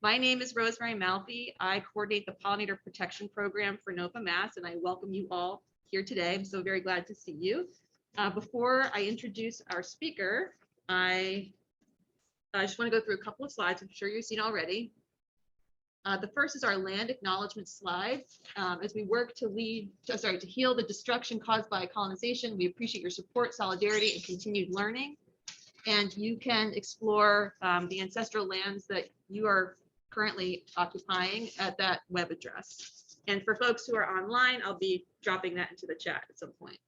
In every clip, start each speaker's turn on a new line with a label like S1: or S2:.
S1: My name is Rosemary Malfi. I coordinate the Pollinator Protection Program for NOPA Mass, and I welcome you all here today. I'm so very glad to see you. Before I introduce our speaker, I just want to go through a couple of slides I'm sure you've seen already. The first is our land acknowledgement slide. As we work to heal the destruction caused by colonization, we appreciate your support, solidarity, and continued learning. And you can explore the ancestral lands that you are currently occupying at that web address. And for folks who are online, I'll be dropping that into the chat at some point.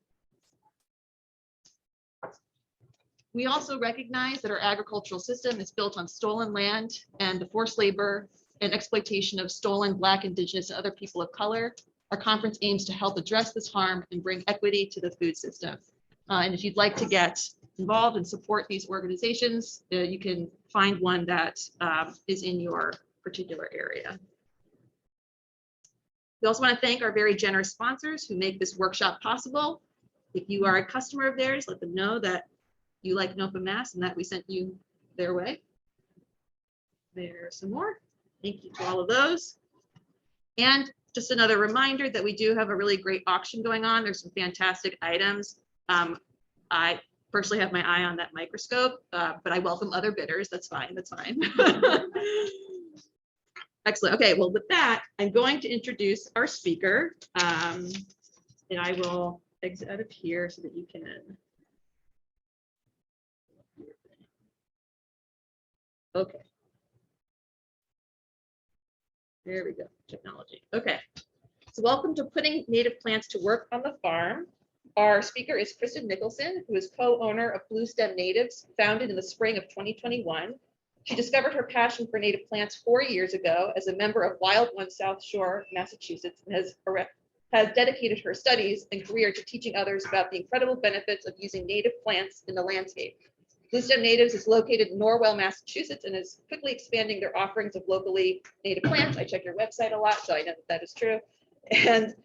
S1: We also recognize that our agricultural system is built on stolen land and the forced labor and exploitation of stolen Black, Indigenous, and other people of color. Our conference aims to help address this harm and bring equity to the food system. And if you'd like to get involved and support these organizations, you can find one that is in your particular area. We also want to thank our very generous sponsors who make this workshop possible. If you are a customer of theirs, let them know that you like NOPA Mass and that we sent you their way. There's some more. Thank you to all of those. And just another reminder that we do have a really great auction going on. There's some fantastic items. I personally have my eye on that microscope, but I welcome other bidders. That's fine. That's fine. Excellent. Okay, well, with that, I'm going to introduce our speaker, and I will exit out of here so that you can. Okay. There we go, technology. Okay, so welcome to Putting Native Plants to Work on the Farm. Our speaker is Kristen Nicholson, who is co-owner of Blue Stem Natives, founded in the spring of 2021. She discovered her passion for native plants 4 years ago as a member of Wild One South Shore, Massachusetts, and has dedicated her studies and career to teaching others about the incredible benefits of using native plants in the landscape. Blue Stem Natives is located in Norwell, Massachusetts, and is quickly expanding their offerings of locally native plants. I check your website a lot, so I know that is true. And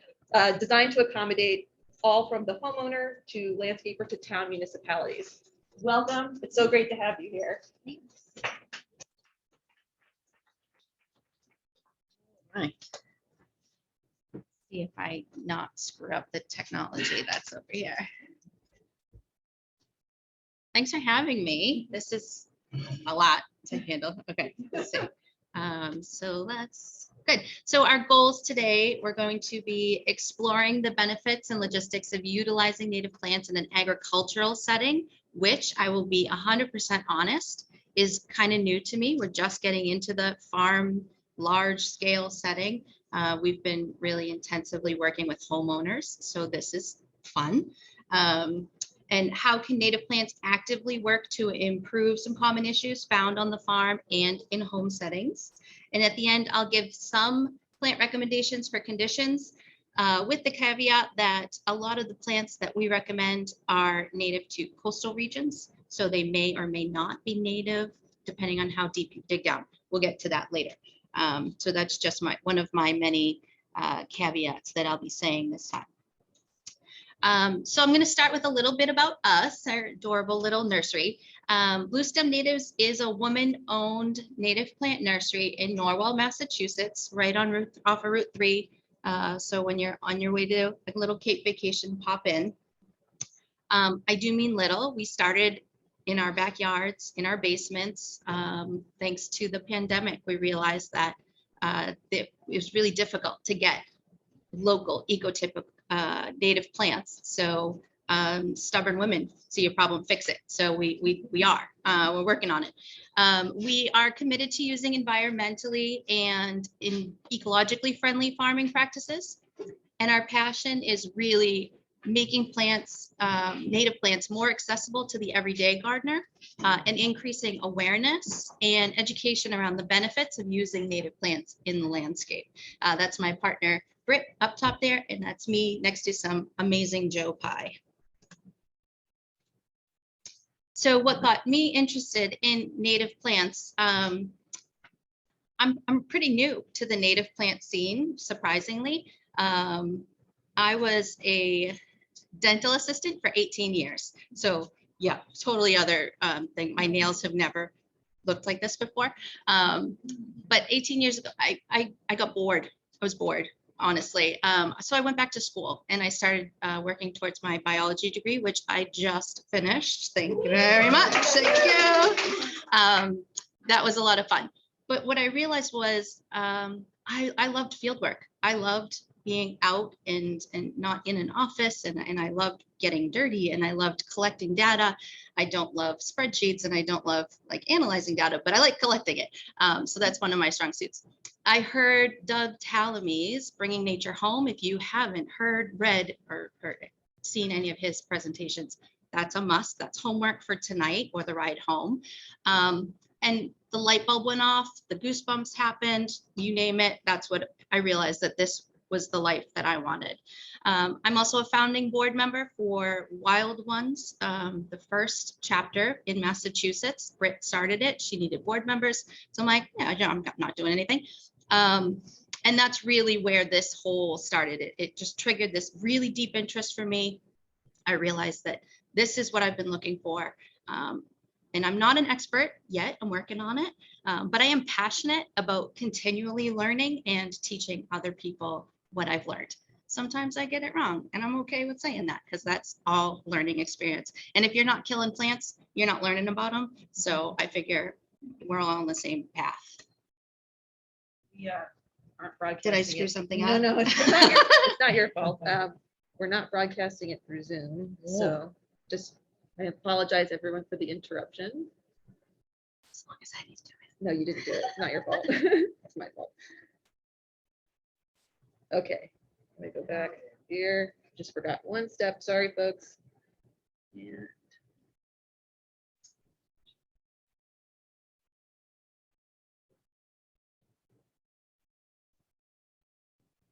S1: designed to accommodate all from the homeowner to landscaper to town municipalities. Welcome. It's so great to have you here.
S2: Thanks. All right. See if I not screw up the technology that's over here. Thanks for having me. This is a lot to handle. Okay, let's see. Good. So our goals today, we're going to be exploring the benefits and logistics of utilizing native plants in an agricultural setting, which I will be 100% honest, is kind of new to me. We're just getting into the farm, large scale setting. We've been really intensively working with homeowners, so this is fun. And how can native plants actively work to improve some common issues found on the farm and in home settings? And at the end, I'll give some plant recommendations for conditions with the caveat that a lot of the plants that we recommend are native to coastal regions. So they may or may not be native, depending on how deep you dig down. We'll get to that later. So that's just one of my many caveats that I'll be saying this time. So I'm going to start with a little bit about us, our adorable little nursery. Blue Stem Natives is a woman-owned native plant nursery in Norwell, Massachusetts, right on off of Route 3. So when you're on your way to a little Cape vacation, pop in. I do mean little. We started in our backyards, in our basements. Thanks to the pandemic, we realized that it was really difficult to get local ecotypical native plants. So stubborn women see a problem, fix it. So we're working on it. We are committed to using environmentally and ecologically friendly farming practices. And our passion is really making plants, native plants, more accessible to the everyday gardener and increasing awareness and education around the benefits of using native plants in the landscape. That's my partner, Britt, up top there, and that's me next to some amazing Joe pie. So what got me interested in native plants, I'm pretty new to the native plant scene, surprisingly. I was a dental assistant for 18 years. So yeah, totally other thing. My nails have never looked like this before. But 18 years ago, I got bored. I was bored, honestly. So I went back to school and I started working towards my biology degree, which I just finished. Thank you very much. Thank you. That was a lot of fun. But what I realized was I loved field work. I loved being out and not in an office, and I loved getting dirty, and I loved collecting data. I don't love spreadsheets and I don't love like analyzing data, but I like collecting it. So that's one of my strong suits. I heard Doug Tallamy's Bringing Nature Home. If you haven't heard, read, or seen any of his presentations, that's a must. That's homework for tonight or the ride home. And the light bulb went off, the goosebumps happened, you name it. That's what I realized, that this was the life that I wanted. I'm also a founding board member for Wild Ones, the first chapter in Massachusetts. Britt started it. She needed board members. So I'm like, yeah, I'm not doing anything. And that's really where this whole started. It just triggered this really deep interest for me. I realized that this is what I've been looking for. And I'm not an expert yet, I'm working on it, but I am passionate about continually learning and teaching other people what I've learned. Sometimes I get it wrong, and I'm okay with saying that, because that's all learning experience. And if you're not killing plants, you're not learning about them. So I figure we're all on the same path.
S1: Yeah. Aren't broadcasting.
S2: Did I screw something
S1: No,
S2: up?
S1: no, it's not your fault. We're not broadcasting it through Zoom, so just, I apologize everyone for the interruption.
S2: As long as I didn't do it.
S1: No, you didn't do it. It's not your fault. It's my fault. Okay, let me go back here. Just forgot one step. Sorry, folks. Yeah.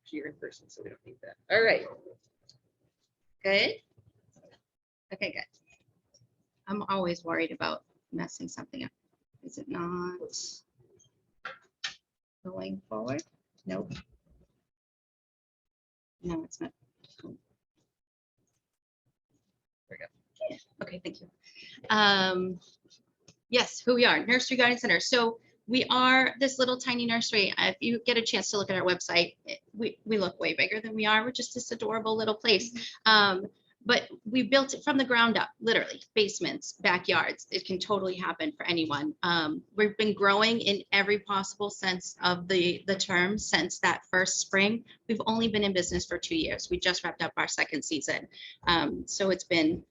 S1: You're in person, so we don't need that. All right.
S2: Good. Okay, good. I'm always worried about messing something up. Is it not going forward? Nope. No, it's not. There we go. Yeah. Okay, thank you. Yes, who we are, Nursery Garden Center. So we are this little tiny nursery. If you get a chance to look at our website, we look way bigger than we are. We're just this adorable little place. But we built it from the ground up, literally, basements, backyards. It can totally happen for anyone. We've been growing in every possible sense of the term since that first spring. We've only been in business for 2 years. We just wrapped up our second season. So it's been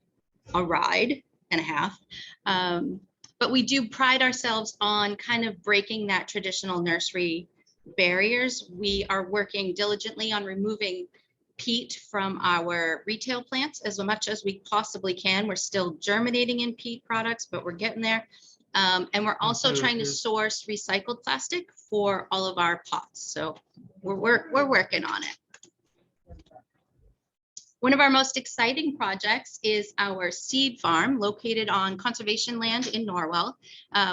S2: a ride and a half. But we do pride ourselves on kind of breaking that traditional nursery barriers. We are working diligently on removing peat from our retail plants as much as we possibly can. We're still germinating in peat products, but we're getting there. And we're also trying to source recycled plastic for all of our pots. So we're working on it. One of our most exciting projects is our seed farm located on conservation land in Norwell.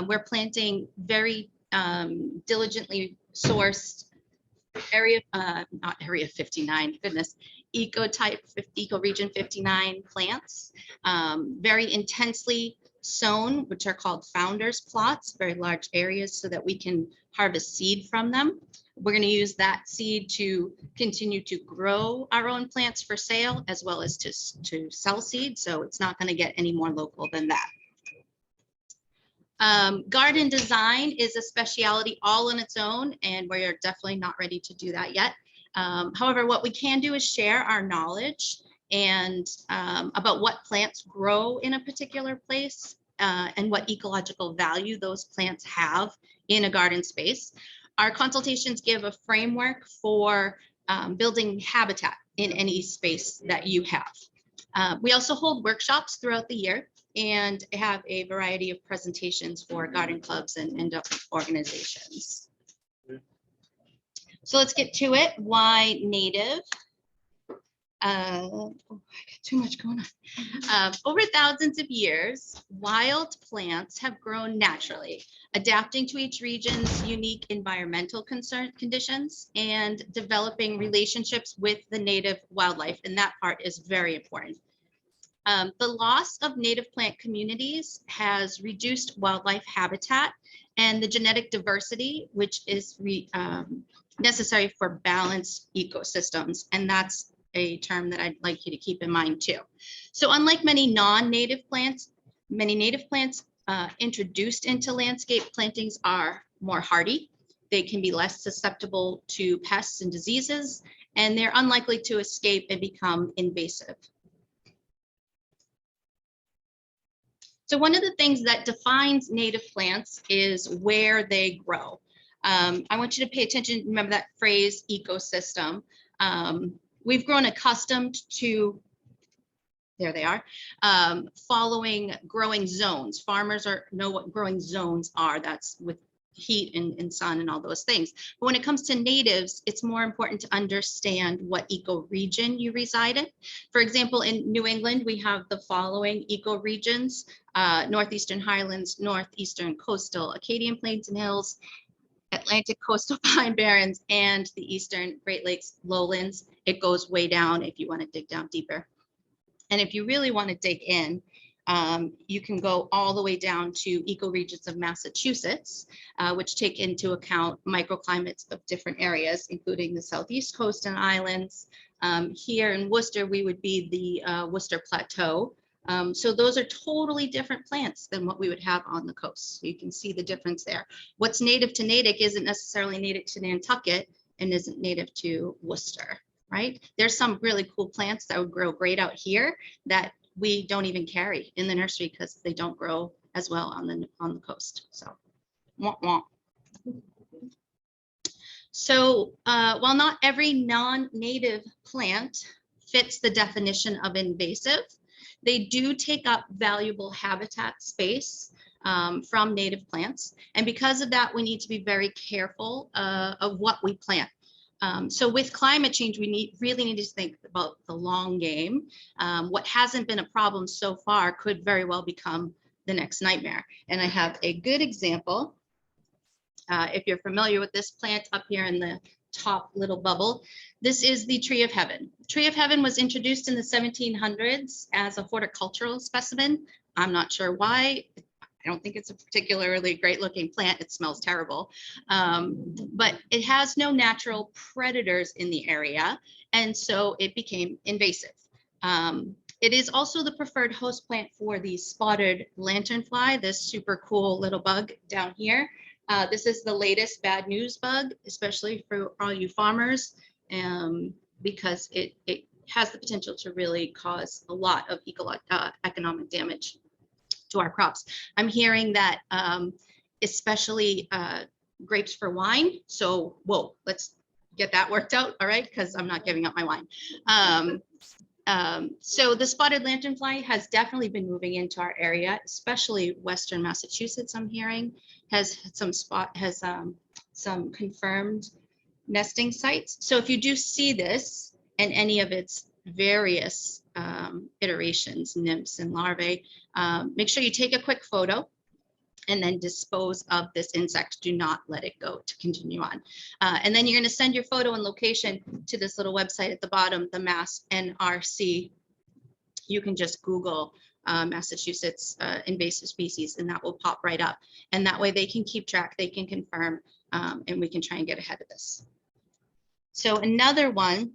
S2: We're planting very diligently sourced not area 59, goodness, ecoregion 59 plants, very intensely sown, which are called founders plots, very large areas so that we can harvest seed from them. We're going to use that seed to continue to grow our own plants for sale, as well as to sell seed. So it's not going to get any more local than that. Garden design is a specialty all on its own, and we are definitely not ready to do that yet. However, what we can do is share our knowledge and about what plants grow in a particular place and what ecological value those plants have in a garden space. Our consultations give a framework for building habitat in any space that you have. We also hold workshops throughout the year and have a variety of presentations for garden clubs and organizations. So let's get to it. Why native? Oh, I got too much going on. Over thousands of years, wild plants have grown naturally, adapting to each region's unique environmental conditions and developing relationships with the native wildlife. And that part is very important. The loss of native plant communities has reduced wildlife habitat and the genetic diversity, which is necessary for balanced ecosystems. And that's a term that I'd like you to keep in mind too. So unlike many non-native plants, many native plants introduced into landscape plantings are more hardy. They can be less susceptible to pests and diseases, and they're unlikely to escape and become invasive. So one of the things that defines native plants is where they grow. I want you to pay attention, remember that phrase, ecosystem. We've grown accustomed to, there they are, following growing zones. Farmers know what growing zones are. That's with heat and sun and all those things. But when it comes to natives, it's more important to understand what ecoregion you reside in. For example, in New England, we have the following ecoregions: Northeastern Highlands, Northeastern Coastal Acadian Plains and Hills, Atlantic Coastal Pine Barrens, and the Eastern Great Lakes Lowlands. It goes way down if you want to dig down deeper. And if you really want to dig in, you can go all the way down to ecoregions of Massachusetts, which take into account microclimates of different areas, including the Southeast Coast and Islands. Here in Worcester, we would be the Worcester Plateau. So those are totally different plants than what we would have on the coast. So you can see the difference there. What's native to Natick isn't necessarily native to Nantucket and isn't native to Worcester, right? There's some really cool plants that would grow great out here that we don't even carry in the nursery because they don't grow as well on the coast. So, wah, wah. So while not every non-native plant fits the definition of invasive, they do take up valuable habitat space from native plants. And because of that, we need to be very careful of what we plant. So with climate change, we really need to think about the long game. What hasn't been a problem so far could very well become the next nightmare. And I have a good example. If you're familiar with this plant up here in the top little bubble, this is the tree of heaven. Tree of heaven was introduced in the 1700s as a horticultural specimen. I'm not sure why. I don't think it's a particularly great looking plant. It smells terrible, but it has no natural predators in the area, and so it became invasive. It is also the preferred host plant for the spotted lanternfly, this super cool little bug down here. This is the latest bad news bug, especially for all you farmers, because it has the potential to really cause a lot of economic damage to our crops. I'm hearing that especially grapes for wine. So, whoa, let's get that worked out. All right, because I'm not giving up my wine. So the spotted lanternfly has definitely been moving into our area, especially Western Massachusetts. I'm hearing has some confirmed nesting sites. So if you do see this and any of its various iterations, nymphs and larvae, make sure you take a quick photo and then dispose of this insect. Do not let it go, to continue on. And then you're going to send your photo and location to this little website at the bottom, the Mass NRC. You can just Google Massachusetts invasive species and that will pop right up. And that way they can keep track, they can confirm, and we can try and get ahead of this. So another one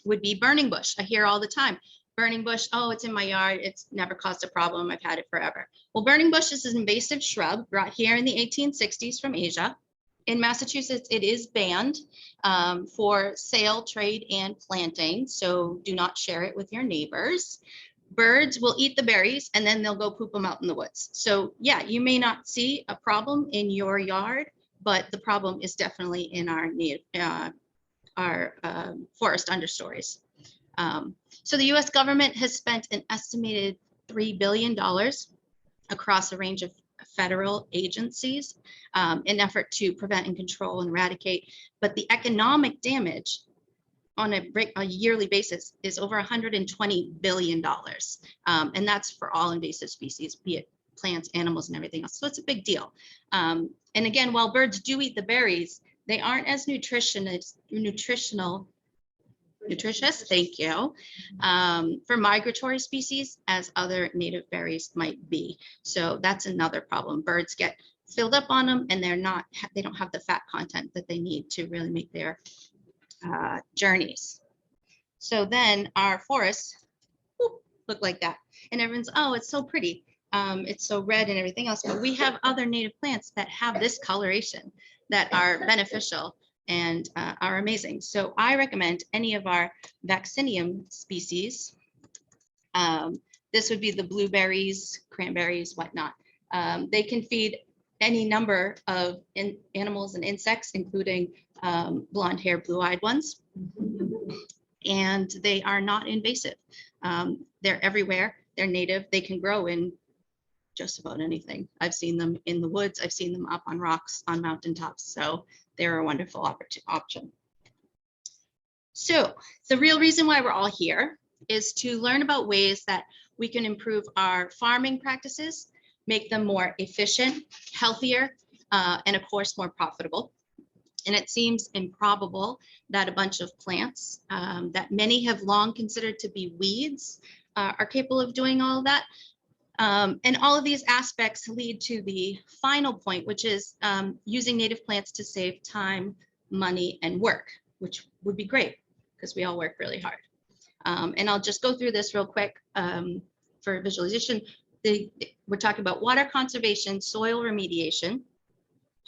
S2: would be burning bush. I hear all the time, burning bush, oh, it's in my yard, it's never caused a problem, I've had it forever. Well, burning bush is an invasive shrub brought here in the 1860s from Asia. In Massachusetts, it is banned for sale, trade, and planting, so do not share it with your neighbors. Birds will eat the berries and then they'll go poop them out in the woods. So yeah, you may not see a problem in your yard, but the problem is definitely in our forest understories. So the US government has spent an estimated $3 billion across a range of federal agencies in effort to prevent and control and eradicate. But the economic damage on a yearly basis is over $120 billion. And that's for all invasive species, be it plants, animals, and everything else. So it's a big deal. And again, while birds do eat the berries, they aren't as nutritional nutritious, thank you, for migratory species as other native berries might be. So that's another problem. Birds get filled up on them and they don't have the fat content that they need to really make their journeys. So then our forests look like that. And everyone's, oh, it's so pretty. It's so red and everything else. But we have other native plants that have this coloration that are beneficial and are amazing. So I recommend any of our vaccinium species. This would be the blueberries, cranberries, whatnot. They can feed any number of animals and insects, including blonde hair, blue-eyed ones. And they are not invasive. They're everywhere. They're native. They can grow in just about anything. I've seen them in the woods. I've seen them up on rocks, on mountaintops. So they're a wonderful option. So the real reason why we're all here is to learn about ways that we can improve our farming practices, make them more efficient, healthier, and of course, more profitable. And it seems improbable that a bunch of plants that many have long considered to be weeds are capable of doing all of that. And all of these aspects lead to the final point, which is using native plants to save time, money, and work, which would be great because we all work really hard. And I'll just go through this real quick for visualization. We're talking about water conservation, soil remediation,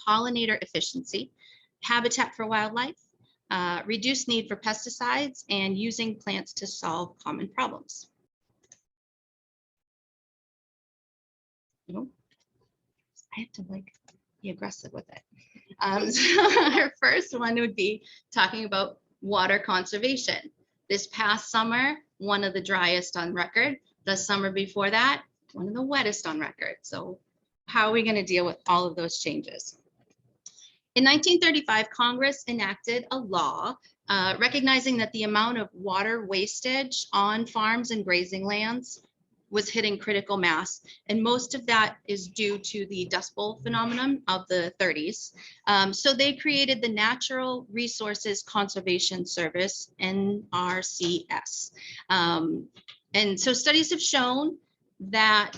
S2: pollinator efficiency, habitat for wildlife, reduced need for pesticides, and using plants to solve common problems. I have to be aggressive with it. So our first one would be talking about water conservation. This past summer, one of the driest on record. The summer before that, one of the wettest on record. So how are we going to deal with all of those changes? In 1935, Congress enacted a law recognizing that the amount of water wastage on farms and grazing lands was hitting critical mass. And most of that is due to the Dust Bowl phenomenon of the 30s. So they created the Natural Resources Conservation Service, NRCS. And so studies have shown that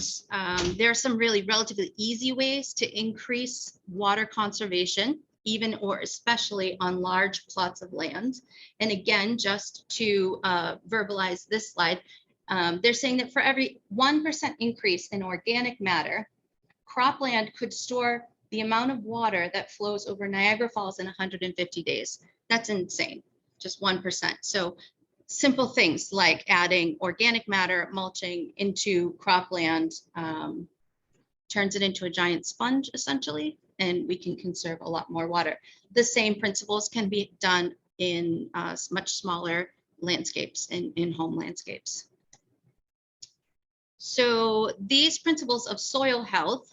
S2: there are some really relatively easy ways to increase water conservation, even or especially on large plots of land. And again, just to verbalize this slide, they're saying that for every 1% increase in organic matter, cropland could store the amount of water that flows over Niagara Falls in 150 days. That's insane, just 1%. So simple things like adding organic matter, mulching into cropland, turns it into a giant sponge essentially, and we can conserve a lot more water. The same principles can be done in much smaller landscapes, in home landscapes. So these principles of soil health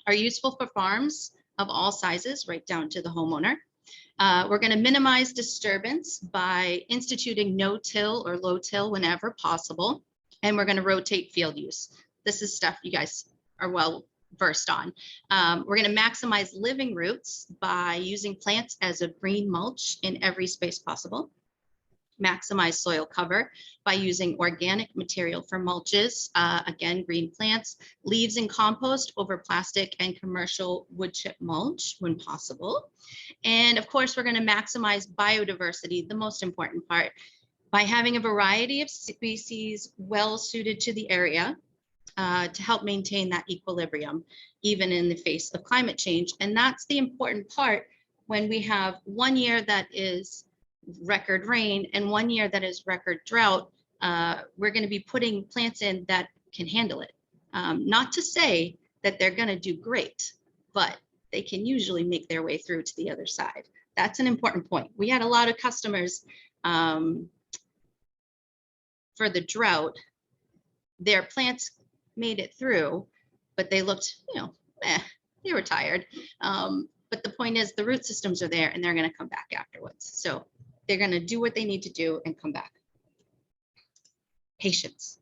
S2: are useful for farms of all sizes, right down to the homeowner. We're going to minimize disturbance by instituting no-till or low-till whenever possible, and we're going to rotate field use. This is stuff you guys are well versed on. We're going to maximize living roots by using plants as a green mulch in every space possible. Maximize soil cover by using organic material for mulches, again, green plants, leaves and compost over plastic and commercial wood chip mulch when possible. And of course, we're going to maximize biodiversity, the most important part, by having a variety of species well suited to the area to help maintain that equilibrium, even in the face of climate change. And that's the important part when we have one year that is record rain and one year that is record drought. We're going to be putting plants in that can handle it. Not to say that they're going to do great, but they can usually make their way through to the other side. That's an important point. We had a lot of customers for the drought. Their plants made it through, but they looked, they were tired. But the point is the root systems are there and they're going to come back afterwards. So they're going to do what they need to do and come back. Patience.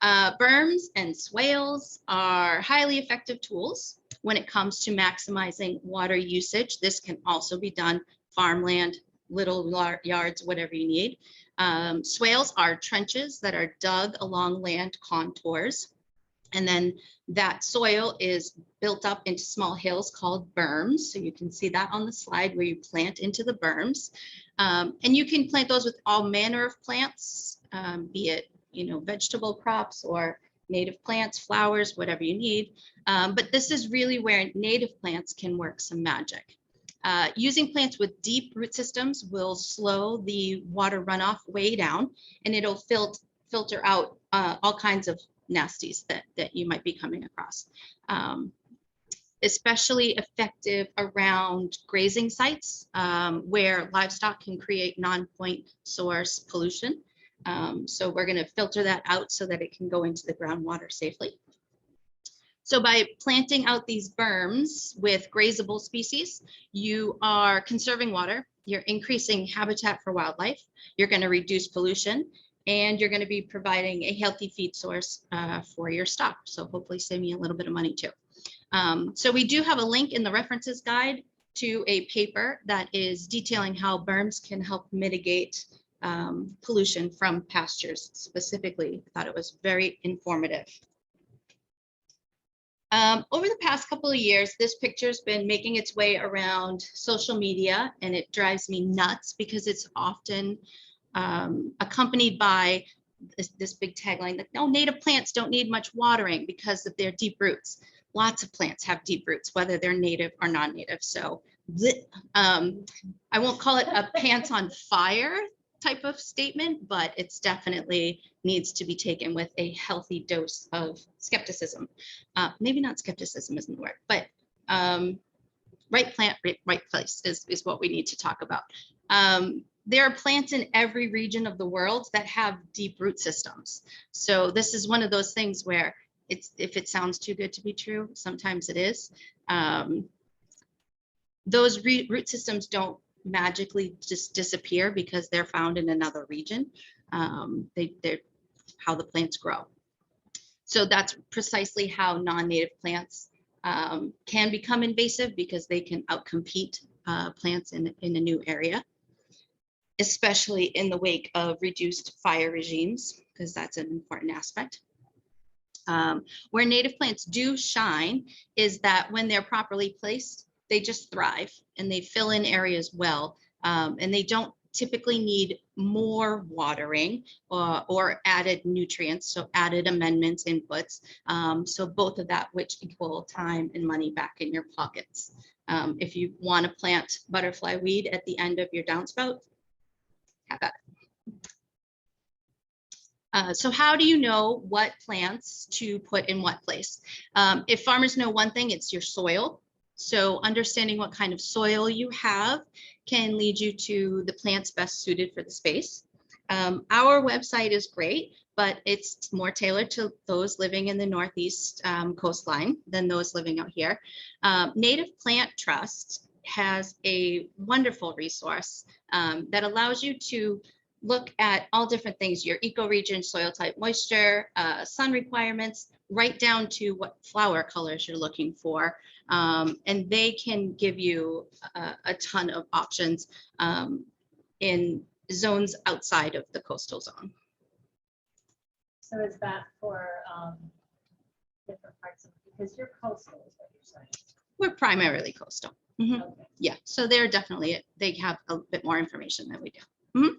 S2: Berms and swales are highly effective tools when it comes to maximizing water usage. This can also be done farmland, little yards, whatever you need. Swales are trenches that are dug along land contours. And then that soil is built up into small hills called berms. So you can see that on the slide where you plant into the berms. And you can plant those with all manner of plants, be it, vegetable crops or native plants, flowers, whatever you need. But this is really where native plants can work some magic. Using plants with deep root systems will slow the water runoff way down, and it'll filter out all kinds of nasties that you might be coming across. Especially effective around grazing sites where livestock can create non-point source pollution. So we're going to filter that out so that it can go into the groundwater safely. So by planting out these berms with grazable species, you are conserving water, you're increasing habitat for wildlife, you're going to reduce pollution, and you're going to be providing a healthy feed source for your stock. So hopefully save me a little bit of money too. So we do have a link in the references guide to a paper that is detailing how berms can help mitigate pollution from pastures specifically. I thought it was very informative. Over the past couple of years, this picture's been making its way around social media, and it drives me nuts because it's often accompanied by this big tagline that, no, native plants don't need much watering because of their deep roots. Lots of plants have deep roots, whether they're native or non-native. So I won't call it a pants on fire type of statement, but it's definitely needs to be taken with a healthy dose of skepticism. Maybe not skepticism isn't the word, but right plant, right place is what we need to talk about. There are plants in every region of the world that have deep root systems. So this is one of those things where if it sounds too good to be true, sometimes it is. Those root systems don't magically just disappear because they're found in another region. They're how the plants grow. So that's precisely how non-native plants can become invasive, because they can outcompete plants in a new area, especially in the wake of reduced fire regimes, because that's an important aspect. Where native plants do shine is that when they're properly placed, they just thrive and they fill in areas well, and they don't typically need more watering or added nutrients, so added amendments, inputs. So both of that, which equal time and money back in your pockets. If you want to plant butterfly weed at the end of your downspout, have at it. So how do you know what plants to put in what place? If farmers know one thing, it's your soil. So understanding what kind of soil you have can lead you to the plants best suited for the space. Our website is great, but it's more tailored to those living in the Northeast coastline than those living out here. Native Plant Trust has a wonderful resource that allows you to look at all different things, your ecoregion, soil type, moisture, sun requirements, right down to what flower colors you're looking for. And they can give you a ton of options in zones outside of the coastal zone.
S3: So is that for different parts of, because you're coastal is what you're saying?
S2: We're primarily coastal. Mm-hmm.
S3: Okay.
S2: Yeah, so they're definitely, they have a bit more information than we do. Mm-hmm.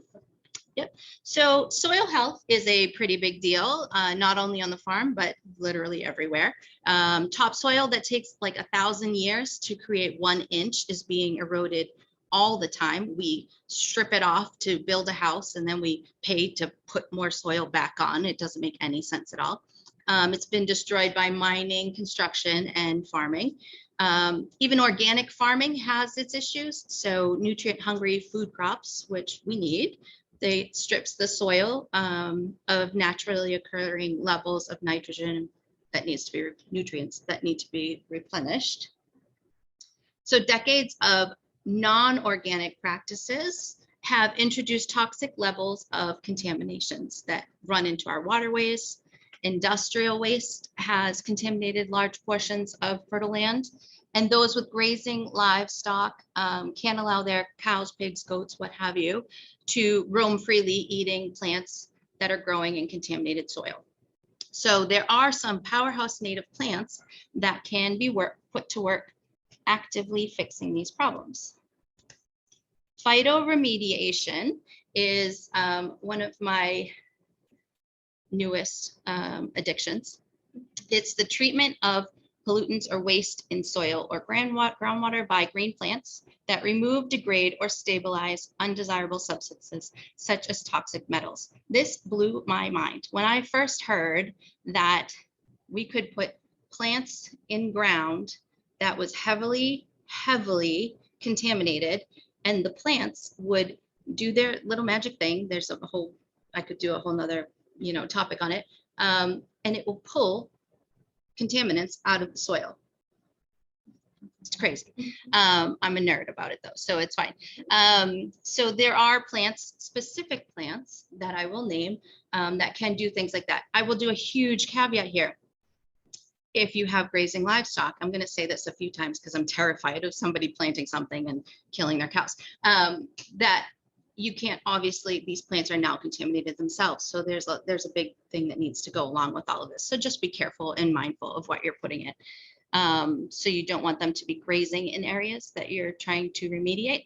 S2: Yep. So soil health is a pretty big deal, not only on the farm, but literally everywhere. Topsoil that takes like 1,000 years to create 1 inch is being eroded all the time. We strip it off to build a house, and then we pay to put more soil back on. It doesn't make any sense at all. It's been destroyed by mining, construction, and farming. Even organic farming has its issues. So nutrient-hungry food crops, which we need, they strips the soil of naturally occurring levels of nitrogen that needs to be nutrients that need to be replenished. So decades of non-organic practices have introduced toxic levels of contaminations that run into our waterways. Industrial waste has contaminated large portions of fertile land. And those with grazing livestock can't allow their cows, pigs, goats, what have you, to roam freely eating plants that are growing in contaminated soil. So there are some powerhouse native plants that can be put to work actively fixing these problems. Phytoremediation is one of my newest addictions. It's the treatment of pollutants or waste in soil or groundwater by green plants that remove, degrade, or stabilize undesirable substances such as toxic metals. This blew my mind. When I first heard that we could put plants in ground that was heavily contaminated, and the plants would do their little magic thing. There's a whole, I could do a whole nother, topic on it. And it will pull contaminants out of the soil. It's crazy. I'm a nerd about it though, so it's fine. So there are plants, specific plants that I will name that can do things like that. I will do a huge caveat here. If you have grazing livestock, I'm going to say this a few times because I'm terrified of somebody planting something and killing their cows, that you can't, obviously these plants are now contaminated themselves. So there's a big thing that needs to go along with all of this. So just be careful and mindful of what you're putting in. So you don't want them to be grazing in areas that you're trying to remediate.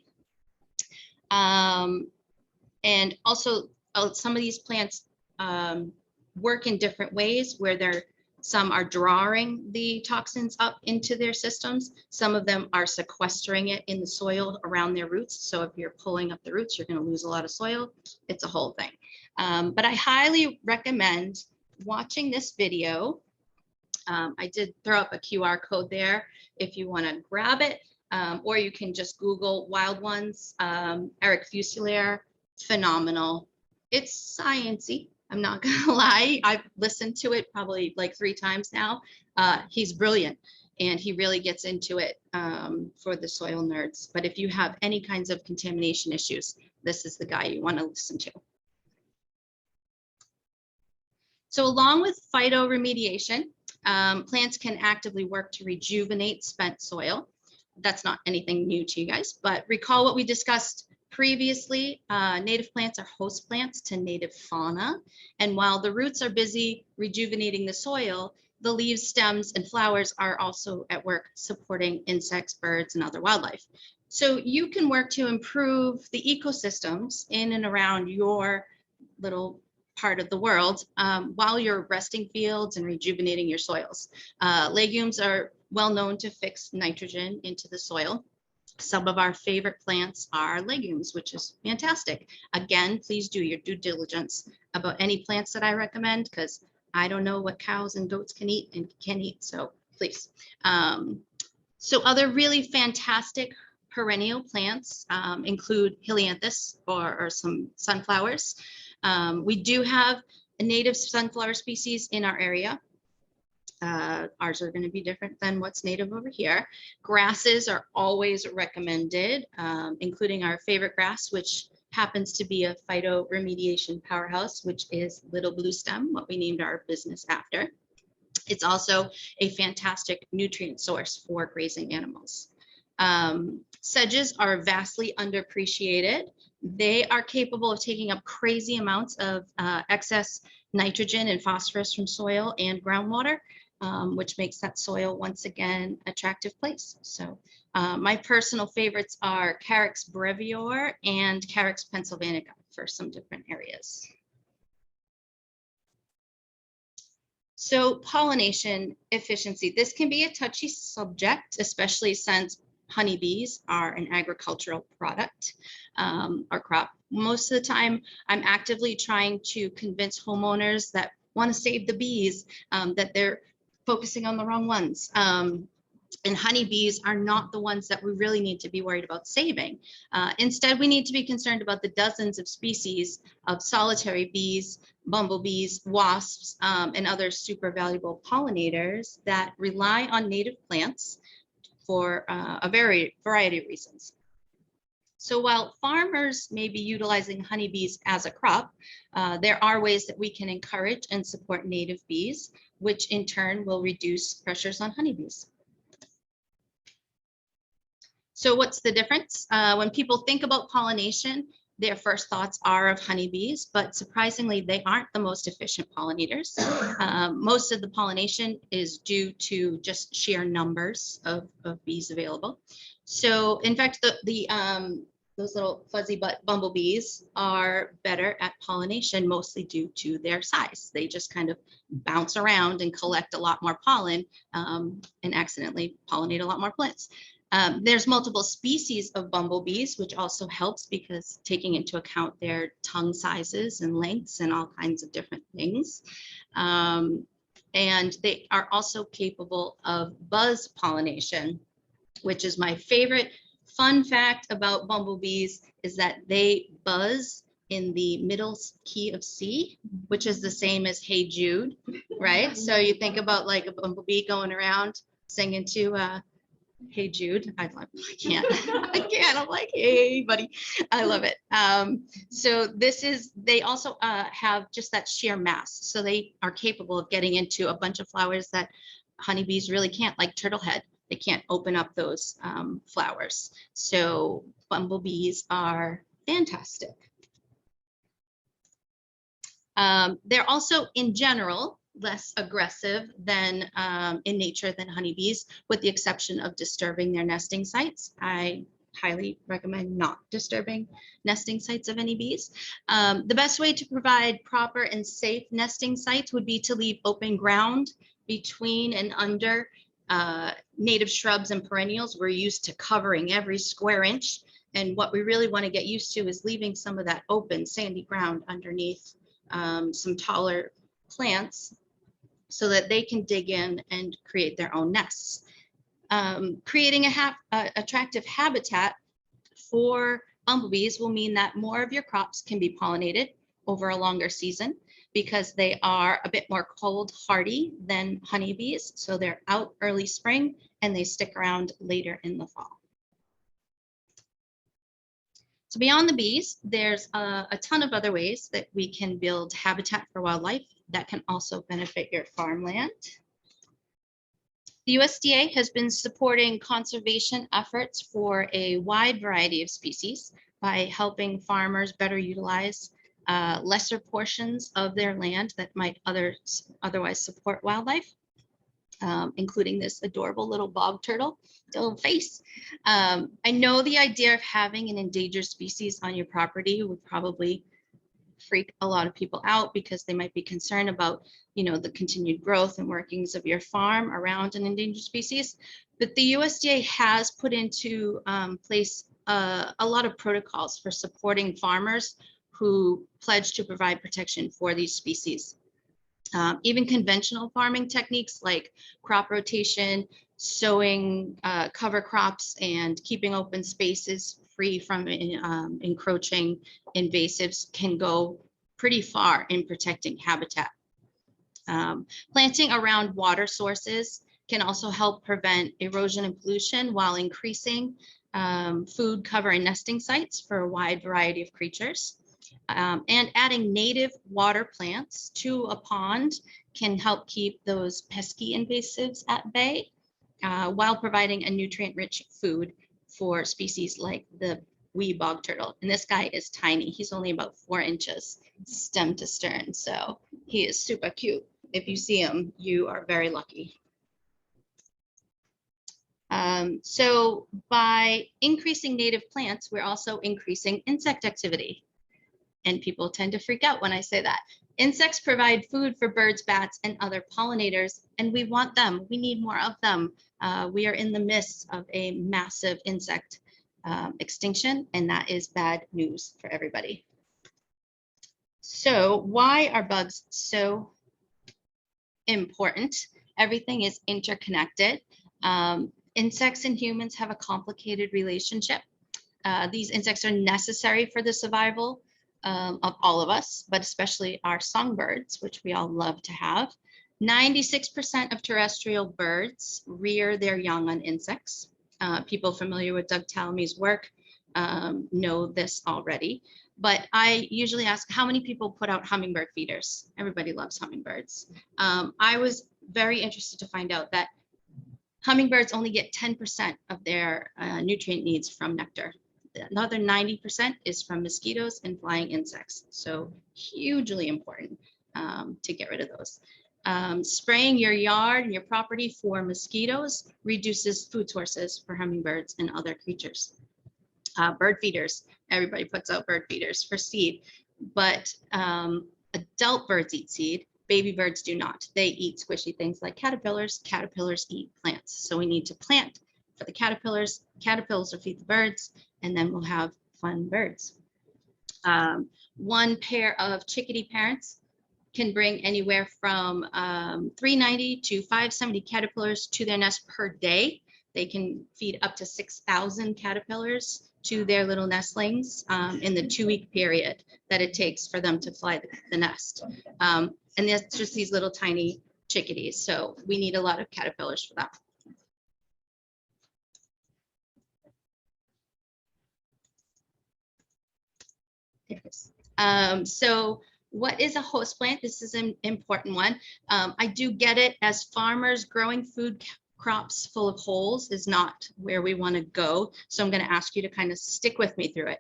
S2: And also some of these plants work in different ways where some are drawing the toxins up into their systems. Some of them are sequestering it in the soil around their roots. So if you're pulling up the roots, you're going to lose a lot of soil. It's a whole thing. But I highly recommend watching this video. I did throw up a QR code there if you want to grab it, or you can just Google Wild Ones. Eric Fuselier, phenomenal. It's sciencey. I'm not gonna lie. I've listened to it probably like 3 times now. He's brilliant and he really gets into it for the soil nerds. But if you have any kinds of contamination issues, this is the guy you want to listen to. So along with phytoremediation, plants can actively work to rejuvenate spent soil. That's not anything new to you guys, but recall what we discussed previously. Native plants are host plants to native fauna. And while the roots are busy rejuvenating the soil, the leaves, stems, and flowers are also at work supporting insects, birds, and other wildlife. So you can work to improve the ecosystems in and around your little part of the world while you're resting fields and rejuvenating your soils. Legumes are well known to fix nitrogen into the soil. Some of our favorite plants are legumes, which is fantastic. Again, please do your due diligence about any plants that I recommend, because I don't know what cows and goats can eat and can't eat, so please. So other really fantastic perennial plants include helianthus or some sunflowers. We do have a native sunflower species in our area. Ours are going to be different than what's native over here. Grasses are always recommended, including our favorite grass, which happens to be a phytoremediation powerhouse, which is little blue stem, what we named our business after. It's also a fantastic nutrient source for grazing animals. Sedges are vastly underappreciated. They are capable of taking up crazy amounts of excess nitrogen and phosphorus from soil and groundwater, which makes that soil once again attractive place. So my personal favorites are Carex brevior and Carex pennsylvanica for some different areas. So pollination efficiency, this can be a touchy subject, especially since honeybees are an agricultural product or crop. Most of the time, I'm actively trying to convince homeowners that want to save the bees that they're focusing on the wrong ones. And honeybees are not the ones that we really need to be worried about saving. Instead, we need to be concerned about the dozens of species of solitary bees, bumblebees, wasps, and other super valuable pollinators that rely on native plants for a variety of reasons. So while farmers may be utilizing honeybees as a crop, there are ways that we can encourage and support native bees, which in turn will reduce pressures on honeybees. So what's the difference? When people think about pollination, their first thoughts are of honeybees, but surprisingly, they aren't the most efficient pollinators. Most of the pollination is due to just sheer numbers of bees available. So in fact, those little fuzzy butt bumblebees are better at pollination, mostly due to their size. They just kind of bounce around and collect a lot more pollen and accidentally pollinate a lot more plants. There's multiple species of bumblebees, which also helps because taking into account their tongue sizes and lengths and all kinds of different things. And they are also capable of buzz pollination, which is my favorite. Fun fact about bumblebees is that they buzz in the middle key of C, which is the same as Hey Jude, right? So you think about like a bumblebee going around singing to Hey Jude. I can't. I'm like, hey, buddy. I love it. So they also have just that sheer mass. So they are capable of getting into a bunch of flowers that honeybees really can't, like turtlehead. They can't open up those flowers. So bumblebees are fantastic. They're also, in general, less aggressive than in nature than honeybees, with the exception of disturbing their nesting sites. I highly recommend not disturbing nesting sites of any bees. The best way to provide proper and safe nesting sites would be to leave open ground between and under native shrubs and perennials. We're used to covering every square inch, and what we really want to get used to is leaving some of that open sandy ground underneath some taller plants so that they can dig in and create their own nests. Creating a attractive habitat for bumblebees will mean that more of your crops can be pollinated over a longer season, because they are a bit more cold hardy than honeybees. So they're out early spring and they stick around later in the fall. So beyond the bees, there's a ton of other ways that we can build habitat for wildlife that can also benefit your farmland. The USDA has been supporting conservation efforts for a wide variety of species by helping farmers better utilize lesser portions of their land that might otherwise support wildlife, including this adorable little bog turtle, little face. I know the idea of having an endangered species on your property would probably freak a lot of people out, because they might be concerned about, the continued growth and workings of your farm around an endangered species. But the USDA has put into place a lot of protocols for supporting farmers who pledge to provide protection for these species. Even conventional farming techniques like crop rotation, sowing cover crops, and keeping open spaces free from encroaching invasives can go pretty far in protecting habitat. Planting around water sources can also help prevent erosion and pollution while increasing food cover and nesting sites for a wide variety of creatures. And adding native water plants to a pond can help keep those pesky invasives at bay, while providing a nutrient-rich food for species like the wee bog turtle. And this guy is tiny. He's only about 4 inches stem to stern. So he is super cute. If you see him, you are very lucky. So by increasing native plants, we're also increasing insect activity. And people tend to freak out when I say that. Insects provide food for birds, bats, and other pollinators, and we want them. We need more of them. We are in the midst of a massive insect extinction, and that is bad news for everybody. So why are bugs so important? Everything is interconnected. Insects and humans have a complicated relationship. These insects are necessary for the survival of all of us, but especially our songbirds, which we all love to have. 96% of terrestrial birds rear their young on insects. People familiar with Doug Tallamy's work know this already, but I usually ask, how many people put out hummingbird feeders? Everybody loves hummingbirds. I was very interested to find out that Hummingbirds only get 10% of their nutrient needs from nectar. Another 90% is from mosquitoes and flying insects. So hugely important to get rid of those. Spraying your yard and your property for mosquitoes reduces food sources for hummingbirds and other creatures. Bird feeders, everybody puts out bird feeders for seed, but adult birds eat seed. Baby birds do not. They eat squishy things like caterpillars. Caterpillars eat plants. So we need to plant for the caterpillars. Caterpillars will feed the birds, and then we'll have fun birds. One pair of chickadee parents can bring anywhere from 390 to 570 caterpillars to their nest per day. They can feed up to 6,000 caterpillars to their little nestlings in the 2-week period that it takes for them to fly the nest. And that's just these little tiny chickadees. So we need a lot of caterpillars for that. There it is. So what is a host plant? This is an important one. I do get it, as farmers, growing food crops full of holes is not where we want to go. So I'm going to ask you to kind of stick with me through it.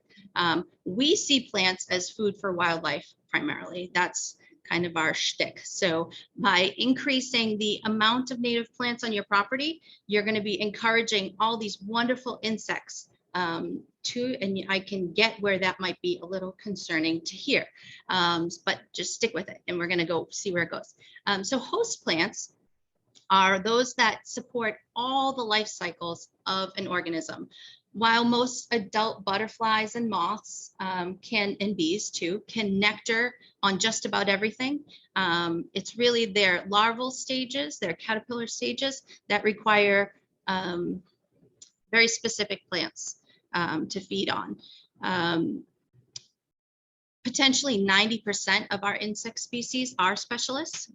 S2: We see plants as food for wildlife primarily. That's kind of our shtick. So by increasing the amount of native plants on your property, you're going to be encouraging all these wonderful insects and I can get where that might be a little concerning to hear, but just stick with it and we're going to go see where it goes. So host plants are those that support all the life cycles of an organism. While most adult butterflies and moths and bees too, can nectar on just about everything, it's really their larval stages, their caterpillar stages that require very specific plants to feed on. Potentially 90% of our insect species are specialists.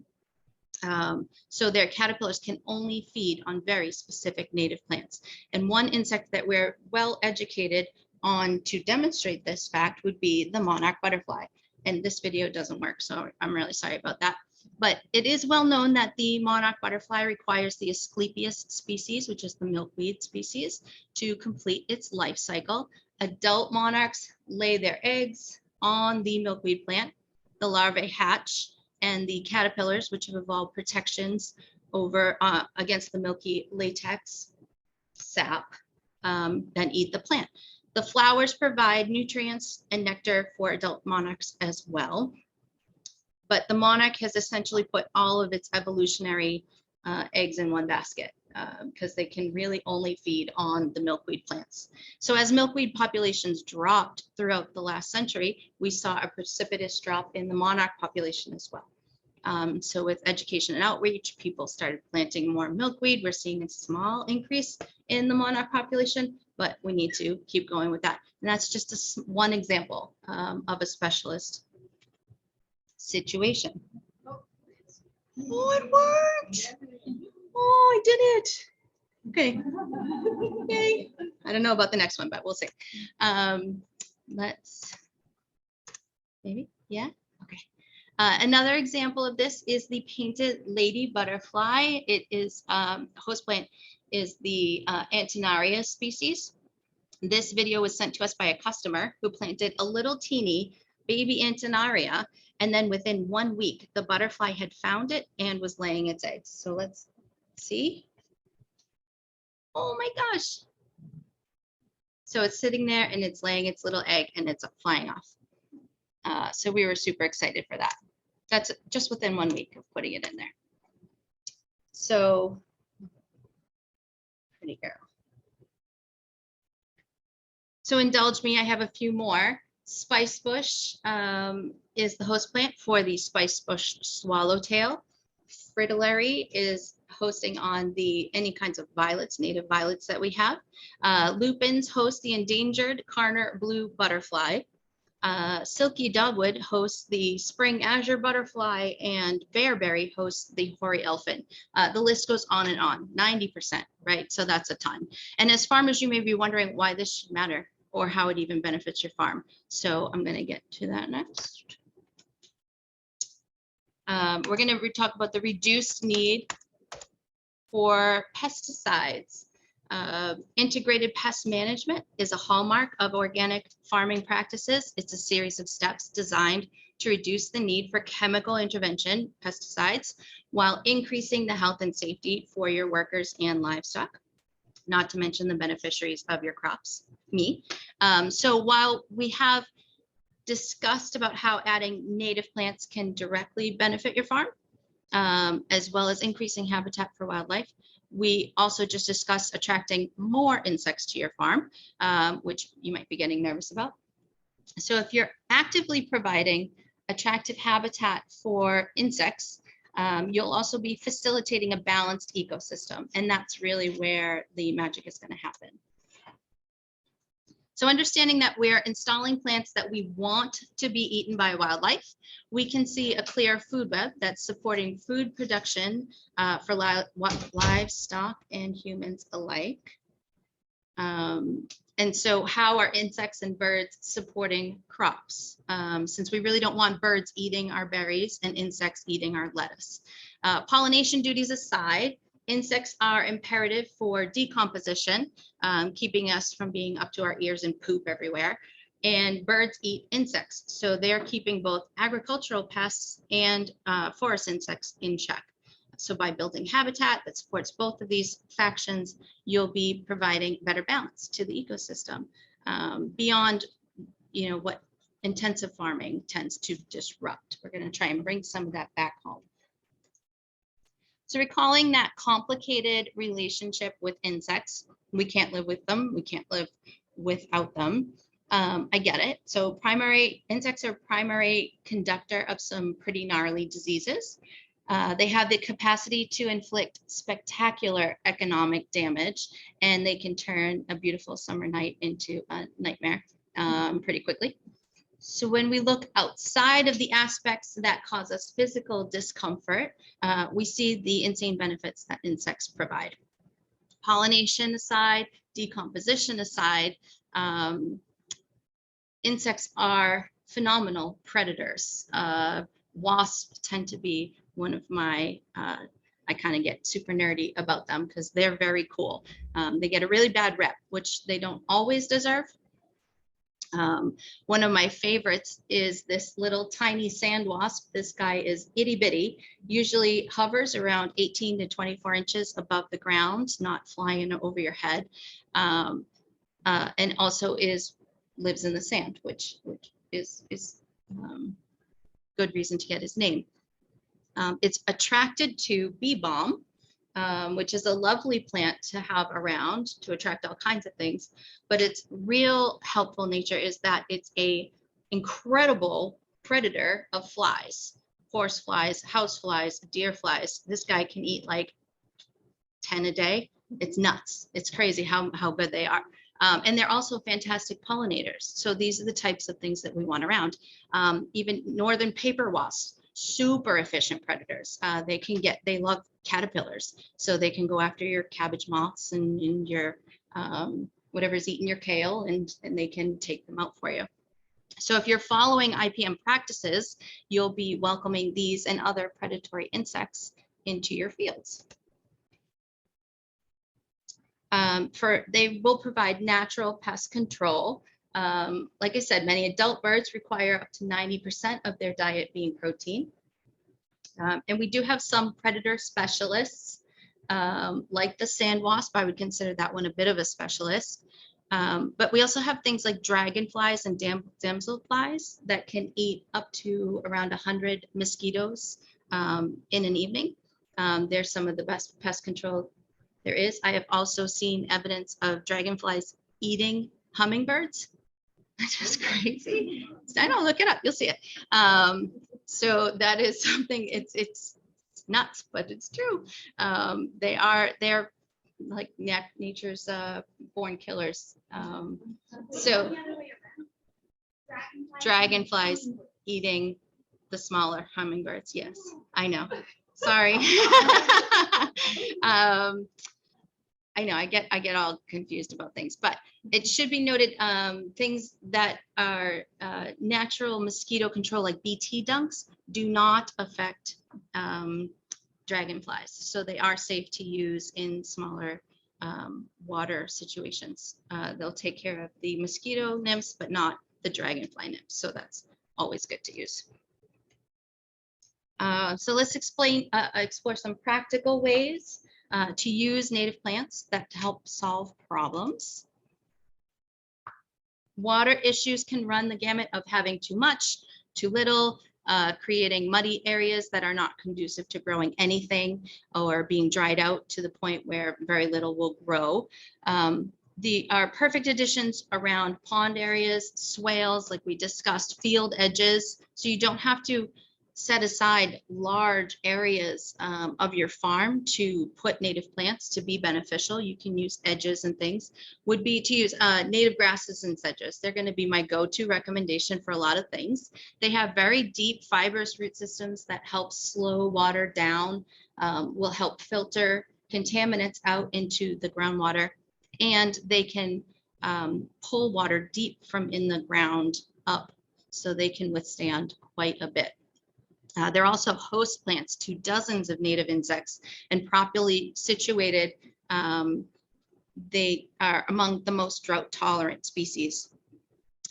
S2: So their caterpillars can only feed on very specific native plants. And one insect that we're well educated on to demonstrate this fact would be the monarch butterfly. And this video doesn't work, so I'm really sorry about that. But it is well known that the monarch butterfly requires the Asclepias species, which is the milkweed species, to complete its life cycle. Adult monarchs lay their eggs on the milkweed plant. The larvae hatch, and the caterpillars, which have evolved protections over against the milky latex sap, then eat the plant. The flowers provide nutrients and nectar for adult monarchs as well. But the monarch has essentially put all of its evolutionary eggs in one basket because they can really only feed on the milkweed plants. So as milkweed populations dropped throughout the last century, we saw a precipitous drop in the monarch population as well. So with education and outreach, people started planting more milkweed. We're seeing a small increase in the monarch population, but we need to keep going with that. And that's just one example of a specialist situation. Oh, it worked. Oh, I did it. Okay. Yay. I don't know about the next one, but we'll see. Let's maybe, yeah, okay. Another example of this is the painted lady butterfly. It is host plant is the Antinaria species. This video was sent to us by a customer who planted a little teeny baby Antinaria, and then within 1 week, the butterfly had found it and was laying its eggs. So let's see. Oh my gosh. So it's sitting there and it's laying its little egg and it's flying off. So we were super excited for that. That's just within 1 week of putting it in there. So, pretty girl. So indulge me, I have a few more. Spice bush is the host plant for the spice bush swallowtail. Fritillary is hosting on any kinds of violets, native violets that we have. Lupins host the endangered Carner blue butterfly. Silky dogwood hosts the spring azure butterfly, and bearberry hosts the hoary elfin. The list goes on and on, 90%, right? So that's a ton. And as farmers, you may be wondering why this should matter or how it even benefits your farm. So I'm going to get to that next. We're going to talk about the reduced need For pesticides, integrated pest management is a hallmark of organic farming practices. It's a series of steps designed to reduce the need for chemical intervention, pesticides, while increasing the health and safety for your workers and livestock, not to mention the beneficiaries of your crops, me. So while we have discussed about how adding native plants can directly benefit your farm, as well as increasing habitat for wildlife, we also just discussed attracting more insects to your farm, which you might be getting nervous about. So if you're actively providing attractive habitat for insects, you'll also be facilitating a balanced ecosystem. And that's really where the magic is going to happen. So understanding that we're installing plants that we want to be eaten by wildlife, we can see a clear food web that's supporting food production for livestock and humans alike. And so how are insects and birds supporting crops? Since we really don't want birds eating our berries and insects eating our lettuce. Pollination duties aside, insects are imperative for decomposition, keeping us from being up to our ears in poop everywhere. And birds eat insects, so they're keeping both agricultural pests and forest insects in check. So by building habitat that supports both of these factions, you'll be providing better balance to the ecosystem beyond, what intensive farming tends to disrupt. We're going to try and bring some of that back home. So recalling that complicated relationship with insects, we can't live with them, we can't live without them. I get it. So insects are primary conductor of some pretty gnarly diseases. They have the capacity to inflict spectacular economic damage, and they can turn a beautiful summer night into a nightmare pretty quickly. So when we look outside of the aspects that cause us physical discomfort, we see the insane benefits that insects provide. Pollination aside, decomposition aside, insects are phenomenal predators. Wasps tend to be one of my, I kind of get super nerdy about them because they're very cool. They get a really bad rep, which they don't always deserve. One of my favorites is this little tiny sand wasp. This guy is itty bitty, usually hovers around 18 to 24 inches above the ground, not flying over your head. And also lives in the sand, which is good reason to get his name. It's attracted to bee balm, which is a lovely plant to have around to attract all kinds of things. But its real helpful nature is that it's a incredible predator of flies, horse flies, house flies, deer flies. This guy can eat like 10 a day. It's nuts. It's crazy how good they are. And they're also fantastic pollinators. So these are the types of things that we want around. Even northern paper wasps, super efficient predators. They love caterpillars, so they can go after your cabbage moths and your whatever's eating your kale, and they can take them out for you. So if you're following IPM practices, you'll be welcoming these and other predatory insects into your fields. They will provide natural pest control. Like I said, many adult birds require up to 90% of their diet being protein. And we do have some predator specialists, like the sand wasp. I would consider that one a bit of a specialist. But we also have things like dragonflies and damselflies that can eat up to around 100 mosquitoes in an evening. They're some of the best pest control there is. I have also seen evidence of dragonflies eating hummingbirds. That's just crazy. I don't look it up, you'll see it. So that is something, it's nuts, but it's true. They're like nature's born killers. So dragonflies eating the smaller hummingbirds. Yes, I know. Sorry. I know I get all confused about things, but it should be noted things that are natural mosquito control, like BT dunks, do not affect dragonflies. So they are safe to use in smaller water situations. They'll take care of the mosquito nymphs, but not the dragonfly nymphs. So that's always good to use. So let's explore some practical ways to use native plants that help solve problems. Water issues can run the gamut of having too much, too little, creating muddy areas that are not conducive to growing anything, or being dried out to the point where very little will grow. Our perfect additions around pond areas, swales, like we discussed, field edges, so you don't have to set aside large areas of your farm to put native plants to be beneficial. You can use edges and things. Would be to use native grasses and sedges. They're going to be my go-to recommendation for a lot of things. They have very deep fibrous root systems that help slow water down, will help filter contaminants out into the groundwater, and they can pull water deep from in the ground up, so they can withstand quite a bit. They're also host plants to dozens of native insects, and properly situated, they are among the most drought tolerant species.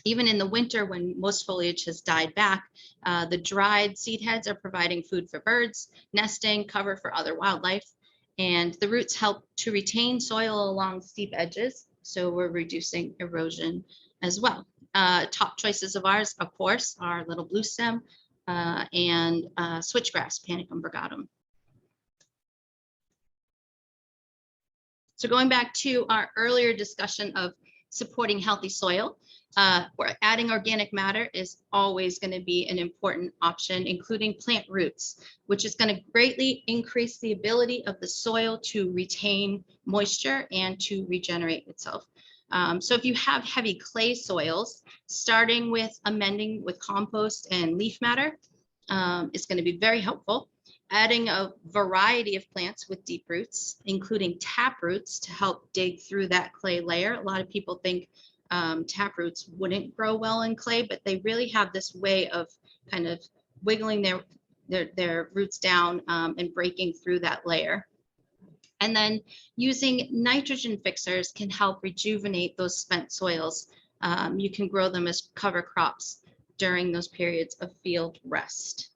S2: Even in the winter, when most foliage has died back, the dried seed heads are providing food for birds, nesting, cover for other wildlife, and the roots help to retain soil along steep edges, so we're reducing erosion as well. Top choices of ours, of course, are little blue stem, and switchgrass, Panicum virgatum. So going back to our earlier discussion of supporting healthy soil, where adding organic matter is always going to be an important option, including plant roots, which is going to greatly increase the ability of the soil to retain moisture and to regenerate itself. So if you have heavy clay soils, starting with amending with compost and leaf matter is going to be very helpful. Adding a variety of plants with deep roots, including tap roots, to help dig through that clay layer. A lot of people think tap roots wouldn't grow well in clay, but they really have this way of kind of wiggling their roots down and breaking through that layer. And then using nitrogen fixers can help rejuvenate those spent soils. You can grow them as cover crops during those periods of field rest.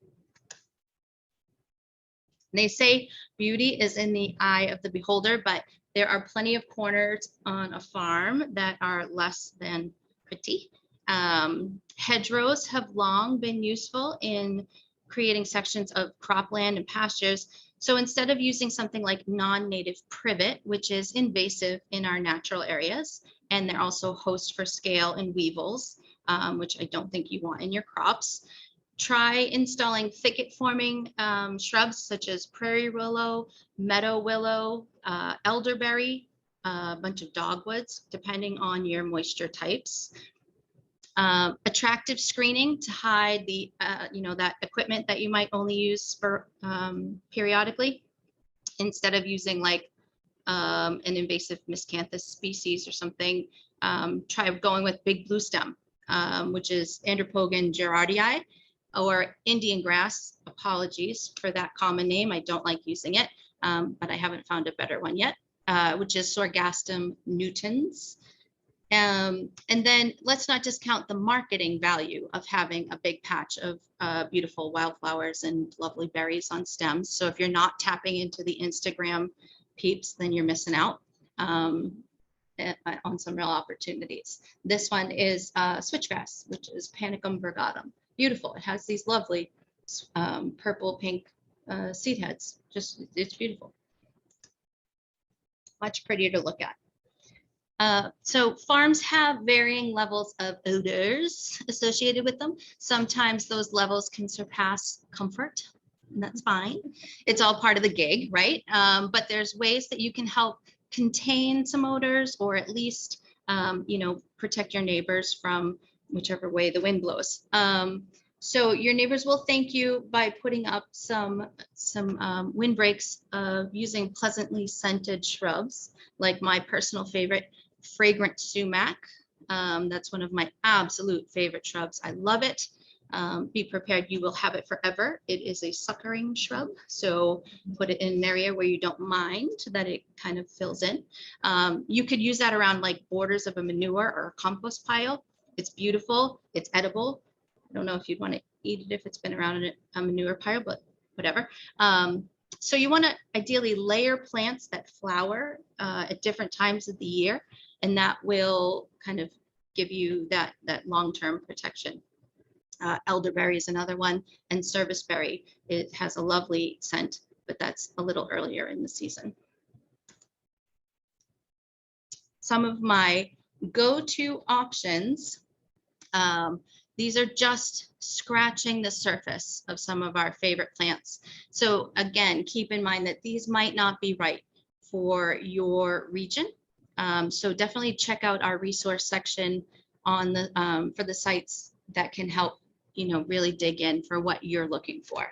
S2: They say beauty is in the eye of the beholder, but there are plenty of corners on a farm that are less than pretty. Hedgerows have long been useful in creating sections of cropland and pastures. So instead of using something like non-native privet, which is invasive in our natural areas, and they're also host for scale and weevils, which I don't think you want in your crops, try installing thicket-forming shrubs such as prairie willow, meadow willow, elderberry, a bunch of dogwoods, depending on your moisture types. Attractive screening to hide the, that equipment that you might only use for periodically, instead of using like an invasive miscanthus species or something. Try going with big blue stem, which is Andropogon gerardii, or Indian grass. Apologies for that common name. I don't like using it, but I haven't found a better one yet, which is Sorghastum nutans. And then let's not discount the marketing value of having a big patch of beautiful wildflowers and lovely berries on stems. So if you're not tapping into the Instagram peeps, then you're missing out on some real opportunities. This one is switchgrass, which is Panicum virgatum. Beautiful. It has these lovely purple pink seed heads. It's beautiful. Much prettier to look at. So farms have varying levels of odors associated with them. Sometimes those levels can surpass comfort, and that's fine. It's all part of the gig, right? But there's ways that you can help contain some odors, or at least, protect your neighbors from whichever way the wind blows. So your neighbors will thank you by putting up some windbreaks of using pleasantly scented shrubs, like my personal favorite, fragrant sumac. That's one of my absolute favorite shrubs. I love it. Be prepared, you will have it forever. It is a suckering shrub, so put it in an area where you don't mind that it kind of fills in. You could use that around like borders of a manure or a compost pile. It's beautiful, it's edible. I don't know if you'd want to eat it if it's been around in a manure pile, but whatever. So you want to ideally layer plants that flower at different times of the year, and that will kind of give you that long-term protection. Elderberry is another one, and serviceberry. It has a lovely scent, but that's a little earlier in the season. Some of my go-to options, these are just scratching the surface of some of our favorite plants. So again, keep in mind that these might not be right for your region. So definitely check out our resource section on the for the sites that can help, you know, really dig in for what you're looking for.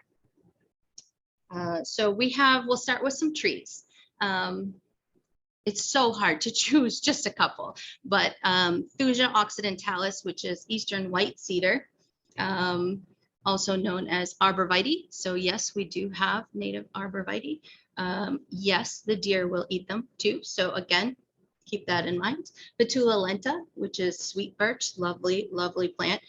S2: So we'll start with some trees. It's so hard to choose just a couple, but Thuja occidentalis, which is eastern white cedar, also known as arborvitae. So yes, we do have native arborvitae. Yes, the deer will eat them too. So again, keep that in mind. Betula lenta, which is sweet birch, lovely, lovely plant.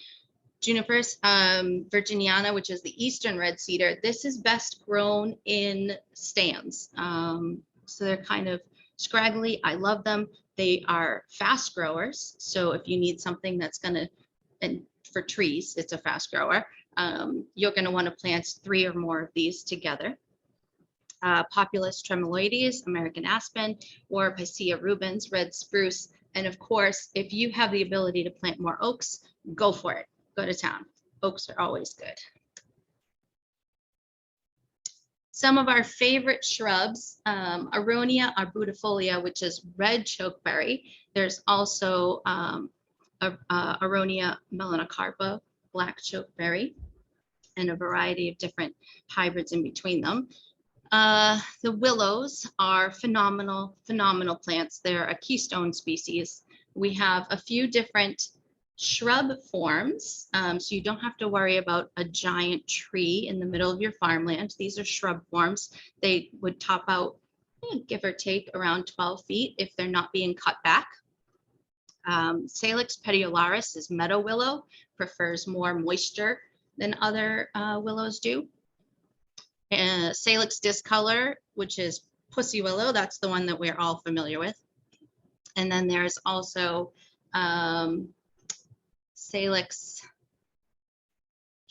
S2: Junipers virginiana, which is the eastern red cedar. This is best grown in stands. So they're kind of scraggly. I love them. They are fast growers. So if you need something that's gonna, and for trees, it's a fast grower. You're gonna wanna plant 3 or more of these together. Populus tremuloides, American aspen, or Picea rubens, red spruce. And of course, if you have the ability to plant more oaks, go for it. Go to town. Oaks are always good. Some of our favorite shrubs, Aronia arbudifolia, which is red chokeberry. There's also Aronia melanocarpa, black chokeberry, and a variety of different hybrids in between them. The willows are phenomenal plants. They're a keystone species. We have a few different shrub forms, so you don't have to worry about a giant tree in the middle of your farmland. These are shrub forms. They would top out, give or take, around 12 feet if they're not being cut back. Salix petiolaris is meadow willow, prefers more moisture than other willows do. Salix discolor, which is pussy willow, that's the one that we're all familiar with. And then there's also Salix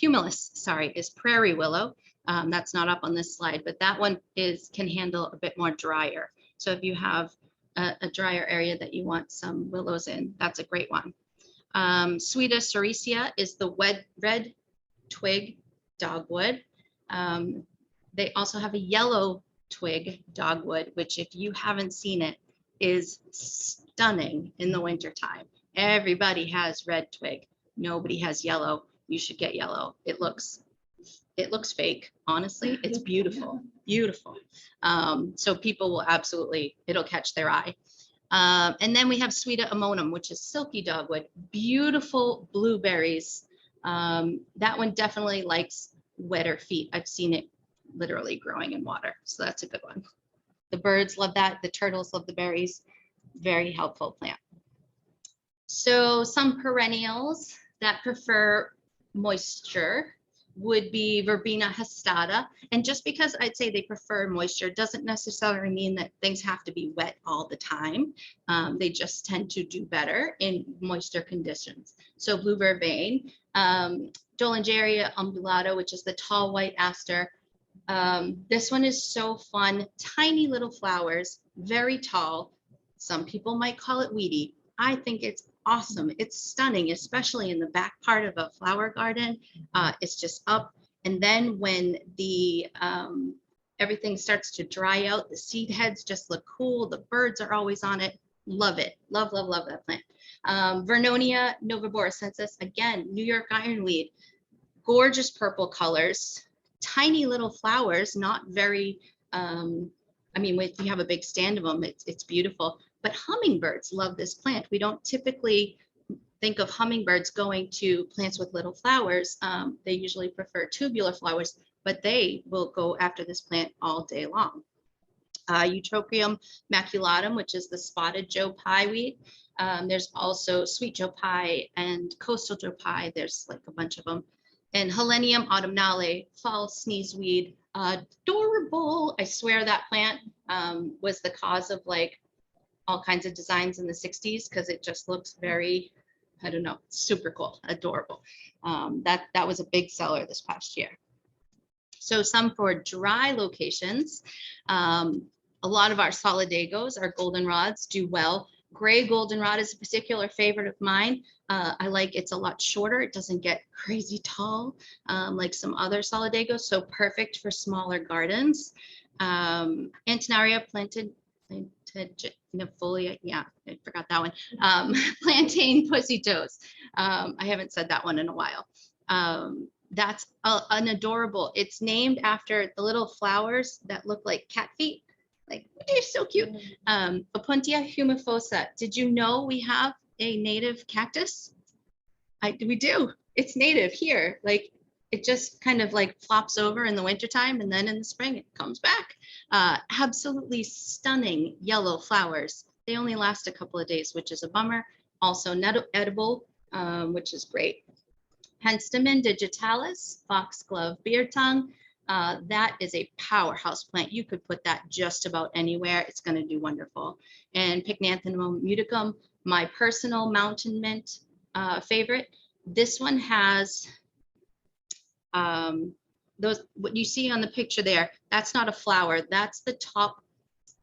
S2: humulus, is prairie willow. That's not up on this slide, but that one can handle a bit more drier. So if you have a drier area that you want some willows in, that's a great one. Suida sericea is the red twig dogwood. They also have a yellow twig dogwood, which if you haven't seen it, is stunning in the wintertime. Everybody has red twig. Nobody has yellow. You should get yellow. It looks fake. Honestly, it's beautiful, beautiful. So people will absolutely, it'll catch their eye. And then we have Suida ammonum, which is silky dogwood, beautiful blueberries. That one definitely likes wetter feet. I've seen it literally growing in water. So that's a good one. The birds love that. The turtles love the berries. Very helpful plant. So some perennials that prefer moisture would be Verbena hastata. And just because I'd say they prefer moisture doesn't necessarily mean that things have to be wet all the time. They just tend to do better in moisture conditions. So blue vervain, Dolingeria umbellata, which is the tall white aster. This one is so fun. Tiny little flowers, very tall. Some people might call it weedy. I think it's awesome. It's stunning, especially in the back part of a flower garden. It's just up. And then when the everything starts to dry out, the seed heads just look cool. The birds are always on it. Love it. Love, love, love that plant. Vernonia noveboracensis, again, New York ironweed. Gorgeous purple colors. Tiny little flowers, not very, I mean, if you have a big stand of them, it's beautiful. But hummingbirds love this plant. We don't typically think of hummingbirds going to plants with little flowers, they usually prefer tubular flowers, but they will go after this plant all day long. Eutropium maculatum, which is the spotted Joe Pye weed. There's also sweet Joe Pye and coastal Joe Pye. There's like a bunch of them. And Helenium autumnale, fall sneezeweed, adorable. I swear that plant was the cause of like all kinds of designs in the 60s because it just looks very, I don't know, super cool, adorable. That was a big seller this past year. So some for dry locations, a lot of our solidagos, our goldenrods, do well. Gray goldenrod is a particular favorite of mine. I like it's a lot shorter. It doesn't get crazy tall like some other solidagos, so perfect for smaller gardens. Antenaria plantanifolia, yeah, I forgot that one. Plantain pussy toes. I haven't said that one in a while. That's an adorable. It's named after the little flowers that look like cat feet. Like, they're so cute. Opuntia humifosa. Did you know we have a native cactus? We do. It's native here. Like, it just kind of like flops over in the wintertime, and then in the spring it comes back. Absolutely stunning yellow flowers. They only last a couple of days, which is a bummer. Also edible, which is great. Penstemon digitalis, foxglove beard tongue. That is a powerhouse plant. You could put that just about anywhere. It's going to do wonderful. And Pycnanthemum muticum, my personal mountain mint favorite. This one has what you see on the picture there. That's not a flower. That's the top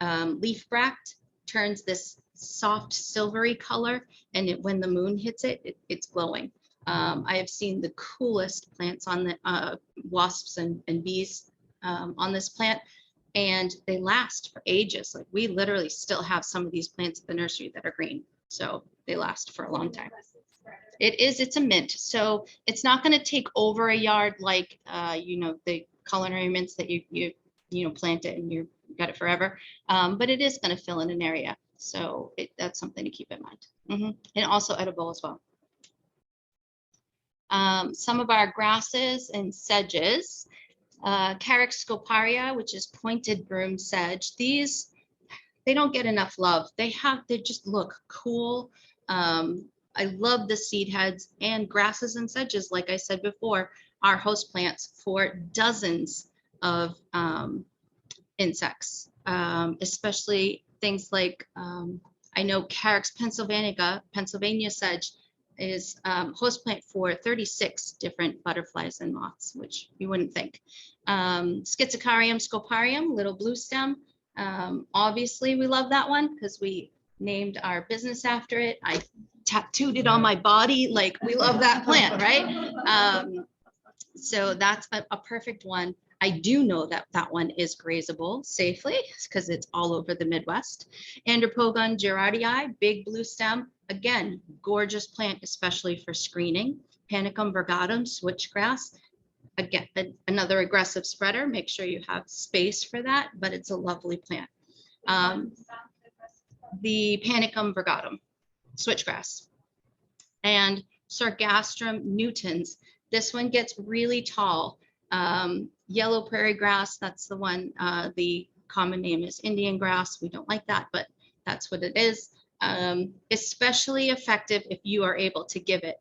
S2: leaf bract turns this soft silvery color, and when the moon hits it, it's glowing. I have seen the coolest plants on the wasps and bees on this plant, and they last for ages. Like, we literally still have some of these plants at the nursery that are green, so they last for a long time. It's a mint, so it's not going to take over a yard like the culinary mints that you plant it and you got it forever, but it is going to fill in an area, so that's something to keep in mind. And also edible as well. Some of our grasses and sedges, Carex scoparia, which is pointed broom sedge. These, they don't get enough love. They just look cool. I love the seed heads, and grasses and sedges, like I said before, are host plants for dozens of insects, especially things like, I know Carex Pennsylvania sedge is host plant for 36 different butterflies and moths, which you wouldn't think. Schizocarium scoparium, little blue stem. Obviously, we love that one because we named our business after it. I tattooed it on my body. Like, we love that plant, right? So that's a perfect one. I do know that that one is grazable safely because it's all over the Midwest. Andropogon girardii, big blue stem. Again, gorgeous plant, especially for screening. Panicum virgatum, switchgrass. Again, another aggressive spreader. Make sure you have space for that, but it's a lovely plant. The Panicum virgatum, switchgrass. And Sargastrum nutans. This one gets really tall. Yellow prairie grass, that's the one. The common name is Indian grass. We don't like that, but that's what it is. Especially effective if you are able to give it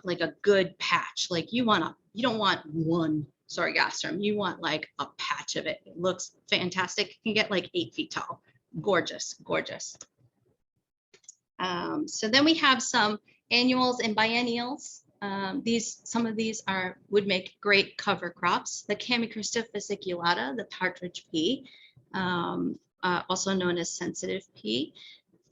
S2: like a good patch. Like, you don't want one Sargassum. You want like a patch of it. It looks fantastic. It can get like 8 feet tall. Gorgeous, gorgeous. So then we have some annuals and biennials. Some of these would make great cover crops. The Chamaecrista fasciculata, the partridge pea, also known as sensitive pea.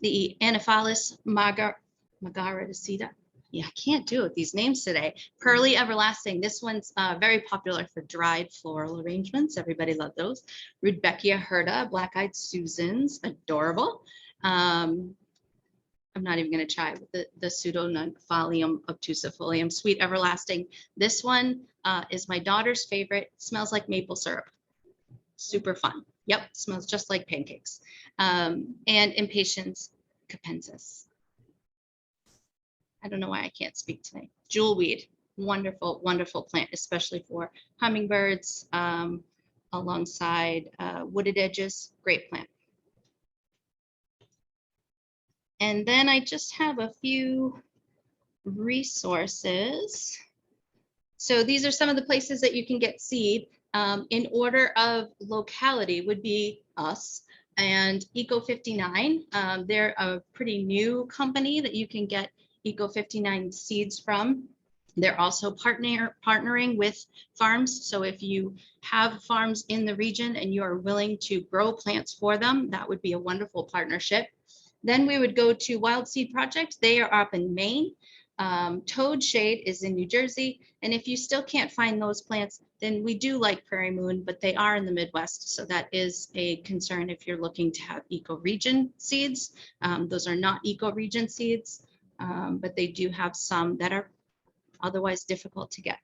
S2: The Anophelis margaritacea. Yeah, I can't do it, these names today. Pearly everlasting. This one's very popular for dried floral arrangements. Everybody loves those. Rudbeckia hirta, black-eyed Susans, adorable. I'm not even going to try with the Pseudonymphalium obtusifolium, sweet everlasting. This one is my daughter's favorite. It smells like maple syrup. Super fun. Yep, smells just like pancakes. And Impatiens capensis. I don't know why I can't speak today. Jewelweed, wonderful, wonderful plant, especially for hummingbirds, alongside wooded edges, great plant. And then I just have a few resources. So these are some of the places that you can get seed. In order of locality would be us and Eco 59. They're a pretty new company that you can get Eco 59 seeds from. They're also partnering with farms. So if you have farms in the region and you are willing to grow plants for them, that would be a wonderful partnership. Then we would go to Wild Seed Project. They are up in Maine. Toad Shade is in New Jersey. And if you still can't find those plants, then we do like Prairie Moon, but they are in the Midwest. So that is a concern if you're looking to have ecoregion seeds. Those are not ecoregion seeds, but they do have some that are otherwise difficult to get.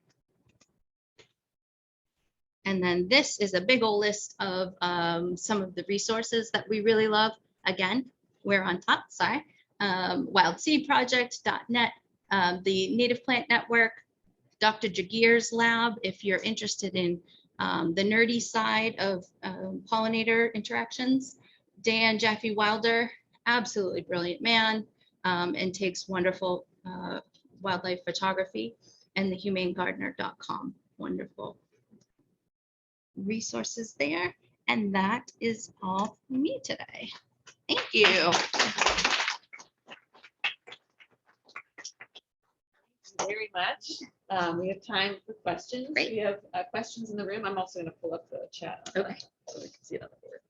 S2: And then this is a big old list of some of the resources that we really love. Again, we're on top, sorry. Wildseedproject.net, the Native Plant Network, Dr. Jagir's lab, if you're interested in the nerdy side of pollinator interactions. Dan Jaffe Wilder, absolutely brilliant man, and takes wonderful wildlife photography, and the humanegardener.com, wonderful resources there. And that is all for me today. Thank you.
S1: Very much. We have time for questions.
S2: Great.
S1: We have questions in the room. I'm also going to pull up the chat.
S2: Okay.
S1: So we can see it on the board.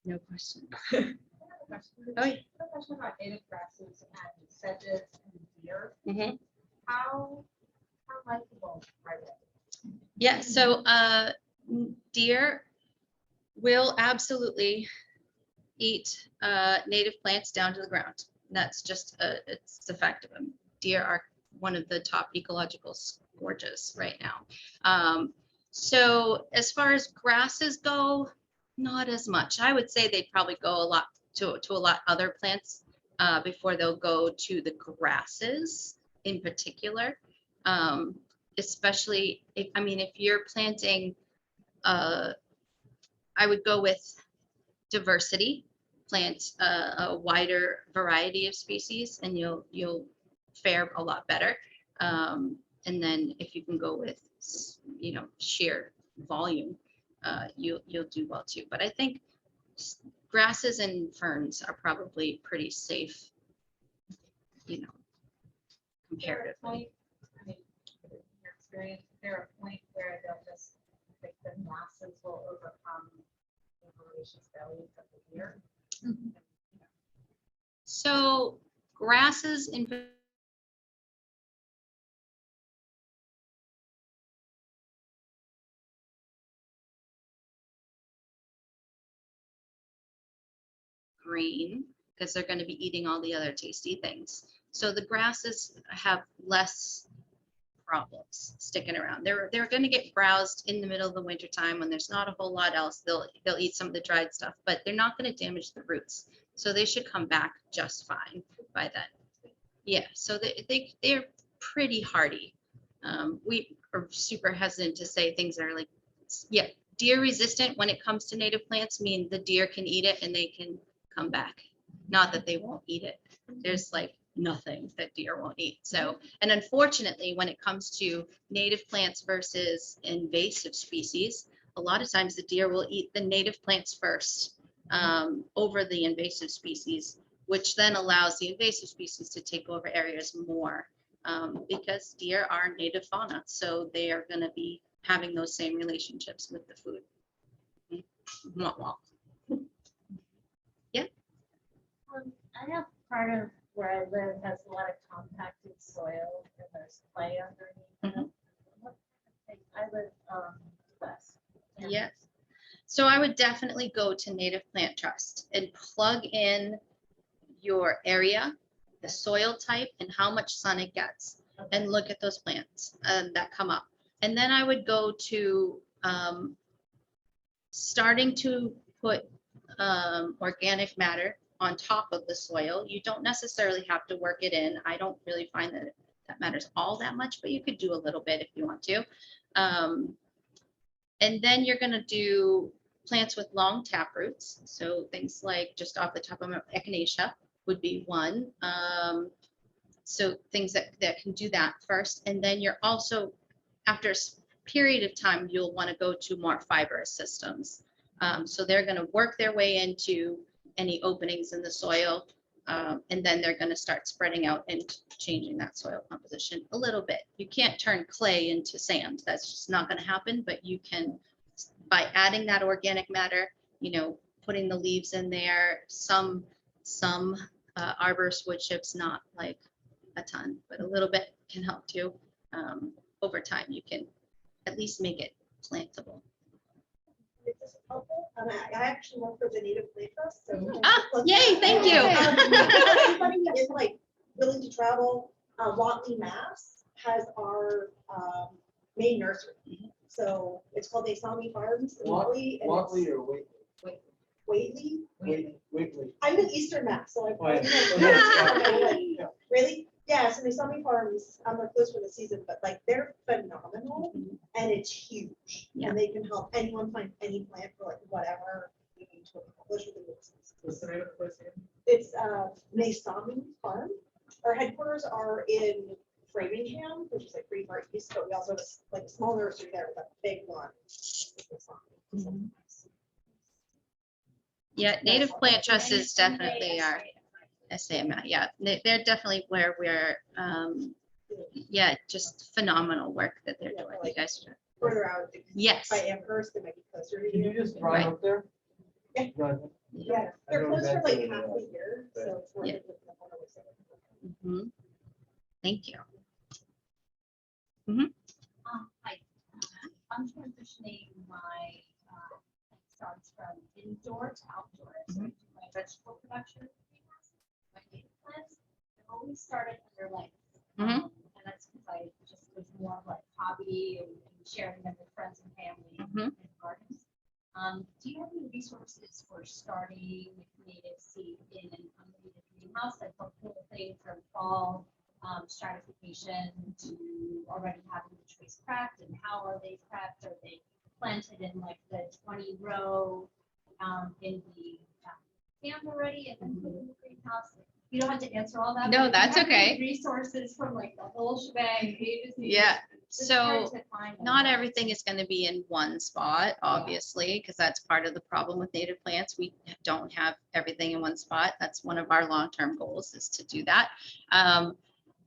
S2: No question.
S3: I have a question.
S2: Oh, yeah.
S3: I have a question about native grasses and sedges and deer.
S2: Mhm.
S3: How likable are they?
S2: Yeah, so deer will absolutely eat native plants down to the ground. That's just it's a fact of them. Deer are one of the top ecological scourges right now. So as far as grasses go, not as much. I would say they'd probably go a lot to a lot other plants before they'll go to the grasses in particular. Especially if you're planting, I would go with diversity, plant a wider variety of species, and you'll fare a lot better. And then if you can go with sheer volume, you'll do well too. But I think grasses and ferns are probably pretty safe, comparatively.
S3: I mean, in your experience, is there a point where they'll just, like, the masses will overcome the voracious bellies of the deer?
S2: So grasses in green, because they're going to be eating all the other tasty things. So the grasses have less problems sticking around. They're going to get browsed in the middle of the winter time when there's not a whole lot else. They'll eat some of the dried stuff, but they're not going to damage the roots. So they should come back just fine by then. Yeah, so they're pretty hardy. We are super hesitant to say things that are like, yeah, deer resistant when it comes to native plants mean the deer can eat it and they can come back. Not that they won't eat it. There's like nothing that deer won't eat. So, and unfortunately, when it comes to native plants versus invasive species, a lot of times the deer will eat the native plants first over the invasive species, which then allows the invasive species to take over areas more because deer are native fauna. So they are going to be having those same relationships with the food. Yeah.
S3: I have part of where I live has a lot of compacted soil and there's clay underneath. What kind of thing? I live west.
S2: Yeah. So I would definitely go to Native Plant Trust and plug in your area, the soil type, and how much sun it gets, and look at those plants that come up. And then I would go to starting to put organic matter on top of the soil. You don't necessarily have to work it in. I don't really find that that matters all that much, but you could do a little bit if you want to. And then you're gonna do plants with long tap roots. So things like, just off the top of my, echinacea would be one. So things that can do that first. And then you're also, after a period of time, you'll want to go to more fibrous systems. So they're going to work their way into any openings in the soil. And then they're going to start spreading out and changing that soil composition a little bit. You can't turn clay into sand. That's just not going to happen, but you can, by adding that organic matter, you know, putting the leaves in there, some arborist wood chips, not like a ton, but a little bit can help too. Over time, you can at least make it plantable.
S4: Is this helpful? I actually work for the Native Plant Trust, so.
S2: Yay, thank you.
S4: Anybody that is like willing to travel, Watley, Mass has our main nursery. So it's called the Asami Farms in Watley. and
S5: Watley
S4: it's
S5: or Whately?
S4: Whately.
S5: Whately.
S4: I'm in Eastern Mass, so I.
S5: Oh, yeah.
S4: Yeah. Really? Yes, and the Asami Farms, they're closed for the season, but like they're phenomenal and it's huge.
S2: Yeah.
S4: And they can help anyone find any plant for like whatever you need to accomplish with the business.
S5: What's the name of the place again?
S4: It's Nasami Farm. Our headquarters are in Framingham, which is like pretty far east, but we also have like a small nursery there with a big one.
S2: Yeah, Native Plant Trust is definitely our SAM. Yeah, they're definitely where we're, yeah, just phenomenal work that they're doing. You guys are.
S4: Further out.
S2: Yes.
S4: By Amherst, it might be closer to
S5: Can
S4: you.
S5: you just drive up there?
S4: Yeah.
S5: Drive.
S4: Yeah,
S5: I
S4: they're
S5: know
S4: closed for
S5: that's
S4: like
S5: really
S4: half
S5: nice.
S4: a year, so it's worth
S2: Yeah.
S4: it.
S2: Mhm. Thank you.
S3: Hi. I'm transitioning my starts from indoor to outdoor. So I do my vegetable production, my native plants. I've always started under lights.
S2: Mhm.
S3: And that's because I just was more of like hobby and sharing them with friends and family
S2: Mhm.
S3: and gardens. Do you have any resources for starting with native seed in an unlimited greenhouse? Like the whole thing from fall stratification to already having the trees cracked, and how are they cracked? Are they planted in like the 20 row in the stand already and then put in the greenhouse? You don't have to answer all that.
S2: No,
S3: but if you
S2: that's
S3: have any
S2: okay.
S3: Resources from like the whole shebang. A to Z,
S2: Yeah.
S3: it's hard
S2: So
S3: to find them.
S2: not everything is going to be in one spot, obviously, because that's part of the problem with native plants. We don't have everything in one spot. That's one of our long-term goals, is to do that.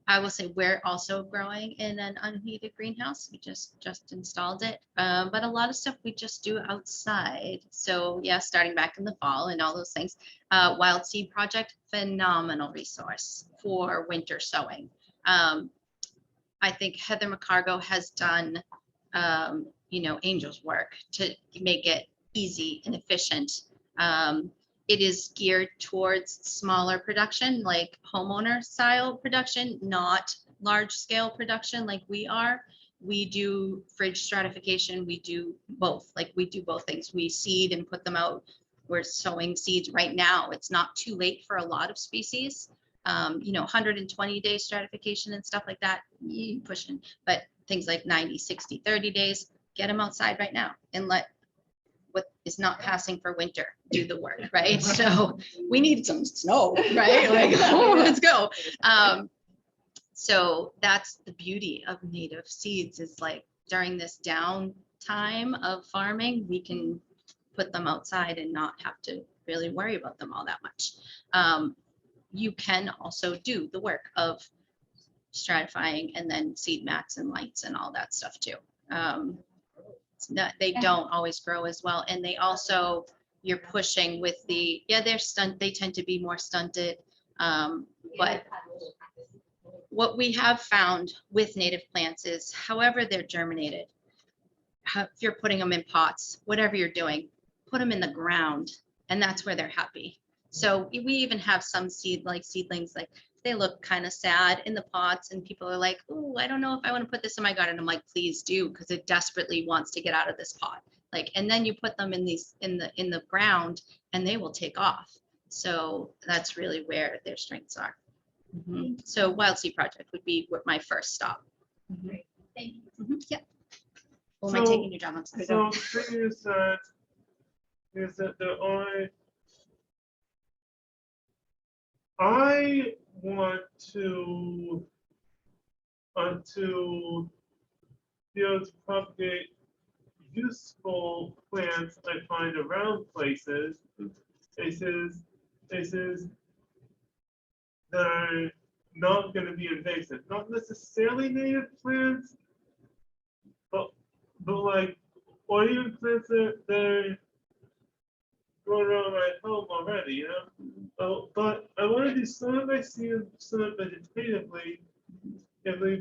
S2: I will say we're also growing in an unheated greenhouse. We just installed it. But a lot of stuff we just do outside. So yeah, starting back in the fall and all those things. Wild Seed Project, phenomenal resource for winter sowing. I think Heather McCargo has done, you know, angel's work to make it easy and efficient. It is geared towards smaller production, like homeowner style production, not large scale production like we are. We do fridge stratification. We do both. Like we do both things. We seed and put them out. We're sowing seeds right now. It's not too late for a lot of species. You know, 120-day stratification and stuff like that, pushing, but things like 90, 60, 30 days, get them outside right now and let what is not passing for winter do the work, right? So we need some snow, right? Like, oh, let's go. So that's the beauty of native seeds, is like during this down time of farming, we can put them outside and not have to really worry about them all that much. You can also do the work of stratifying and then seed mats and lights and all that stuff too. It's not, they don't always grow as well. And they also, you're pushing with the, yeah, they tend to be more stunted. But what we have found with native plants is, however they're germinated, if you're putting them in pots, whatever you're doing, put them in the ground, and that's where they're happy. So we even have some seedlings, like they look kind of sad in the pots, and people are like, oh, I don't know if I want to put this in my garden. I'm like, please do, because it desperately wants to get out of this pot. Like, and then you put them in the ground, and they will take off. So that's really where their strengths are. So Wild Seed Project would be my first stop.
S3: Thank you.
S2: Yeah. Or am I
S6: So-
S2: taking your job? I'm sorry.
S6: So the thing is that I want to be able to propagate useful plants I find around places that are not going to be invasive. Not necessarily native plants, but like, or even plants that are growing around my home already, you know? But I want to do some of my seed, some of vegetatively,